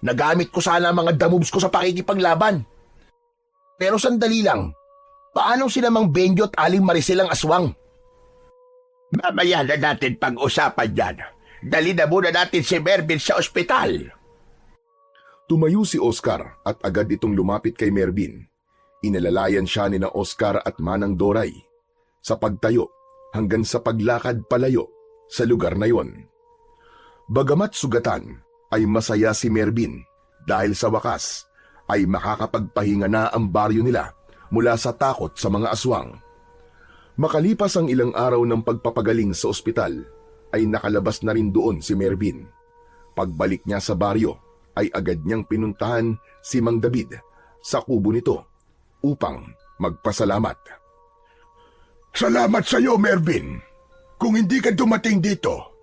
Nagamit ko sana ang mga damoves ko sa pakikipaglaban. Pero sandali lang. Paano sila Mang Benjo at Aling Maricel ang aswang? Mamaya na natin pag-usapan yan. Dali na muna natin si Mervin sa ospital. Tumayo si Oscar at agad itong lumapit kay Mervin. Inalalayan siya ni na Oscar at Manang Doray sa pagtayo hanggang sa paglakad palayo sa lugar na yon. Bagamat sugatan, ay masaya si Mervin dahil sa wakas ay makakapagpahinga na ang baryo nila mula sa takot sa mga aswang. Makalipas ang ilang araw ng pagpapagaling sa ospital, ay nakalabas na rin doon si Mervin. Pagbalik niya sa baryo, ay agad niyang pinuntahan si Mang David sa kubo nito upang magpasalamat. Salamat sa iyo, Mervin. Kung hindi ka dumating dito,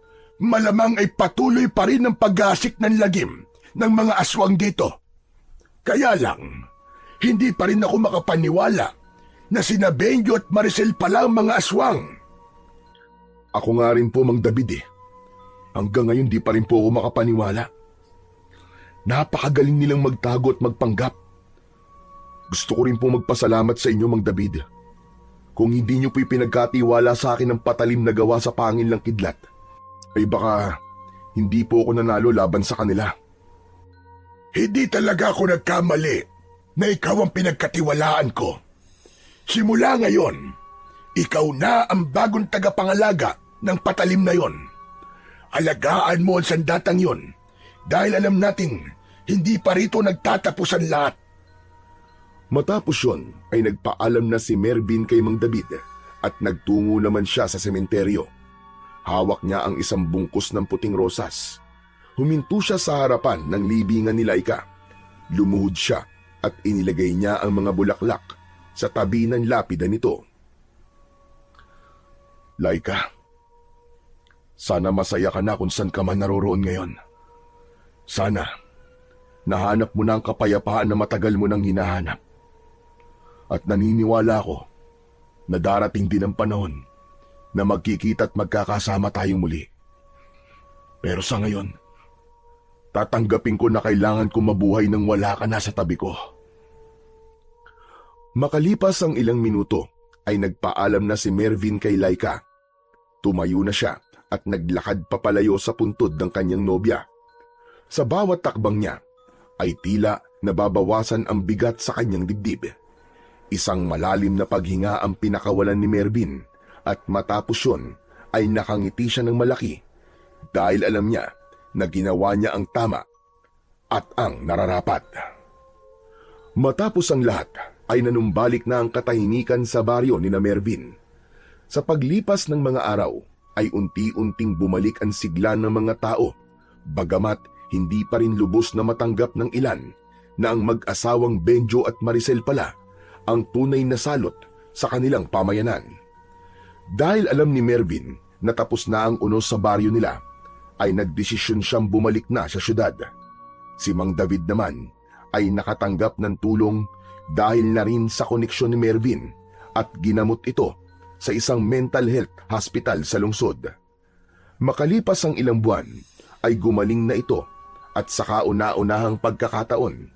malamang ay patuloy pa rin ang pag-asik ng lagim ng mga aswang dito. Kaya lang, hindi pa rin ako makapaniwala na sina Benjo at Maricel pala ang mga aswang. Ako nga rin po, Mang David eh. Hanggang ngayon di pa rin po ako makapaniwala. Napakagaling nilang magtago at magpanggap. Gusto ko rin po magpasalamat sa inyo, Mang David. Kung hindi niyo po'y pinagkatiwala sa akin ng patalim na gawa sa pangil ng kidlat, ay baka hindi po ako nanalo laban sa kanila. Hindi talaga ako nagkamali na ikaw ang pinagkatiwalaan ko. Simula ngayon, ikaw na ang bagong tagapangalaga ng patalim na yon. Alagaan mo ang sandatang yon dahil alam nating hindi pa rito nagtatapos ang lahat. Matapos yon ay nagpaalam na si Mervin kay Mang David at nagtungo naman siya sa sementeryo. Hawak niya ang isang bungkus ng puting rosas. Huminto siya sa harapan ng libingan ni Laika. Lumuhod siya at inilagay niya ang mga bulaklak sa tabi ng lapida nito. Laika, Sana masaya ka na kung saan ka man naroroon ngayon. Sana nahanap mo na ang kapayapaan na matagal mo nang hinahanap. At naniniwala ako na darating din ang panahon na magkikita at magkakasama tayong muli. Pero sa ngayon, tatanggapin ko na kailangan ko mabuhay nang wala ka na sa tabi ko. Makalipas ang ilang minuto ay nagpaalam na si Mervin kay Laika. Tumayo na siya at naglakad papalayo sa puntod ng kanyang nobya. Sa bawat takbang niya ay tila nababawasan ang bigat sa kanyang dibdib. Isang malalim na paghinga ang pinakawalan ni Mervin at matapos yun ay nakangiti siya ng malaki dahil alam niya na ginawa niya ang tama at ang nararapat. Matapos ang lahat ay nanumbalik na ang katahimikan sa baryo ni na Mervin. Sa paglipas ng mga araw ay unti-unting bumalik ang sigla ng mga tao, bagamat hindi pa rin lubos na matanggap ng ilan na ang mag-asawang Benjo at Maricel pala ang tunay na salot sa kanilang pamayanan. Dahil alam ni Mervin na tapos na ang unos sa baryo nila, ay nagdesisyon siyang bumalik na sa syudad. Si Mang David naman ay nakatanggap ng tulong dahil na rin sa koneksyon ni Mervin at ginamot ito sa isang mental health hospital sa lungsod. Makalipas ang ilang buwan ay gumaling na ito at sa kauna-unahang pagkakataon,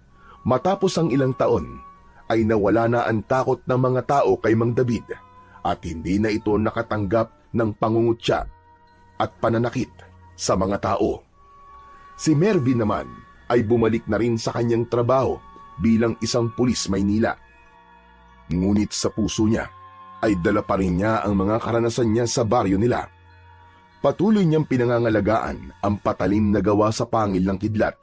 matapos ang ilang taon, ay nawala na ang takot ng mga tao kay Mang David at hindi na ito nakatanggap ng pangungutya at pananakit sa mga tao. Si Mervin naman ay bumalik na rin sa kanyang trabaho bilang isang pulis Maynila. Ngunit sa puso niya ay dala pa rin niya ang mga karanasan niya sa baryo nila. Patuloy niyang pinangangalagaan ang patalim na gawa sa pangil ng kidlat,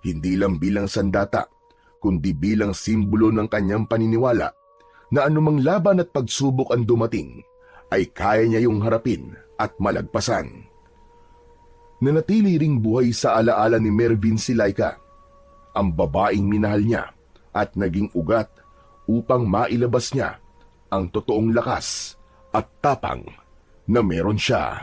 hindi lang bilang sandata, kundi bilang simbolo ng kanyang paniniwala na anumang laban at pagsubok ang dumating, ay kaya niya yung harapin at malagpasan. Nanatili ring buhay sa alaala ni Mervin si Laika, ang babaeng minahal niya at naging ugat upang mailabas niya ang totoong lakas at tapang na meron siya.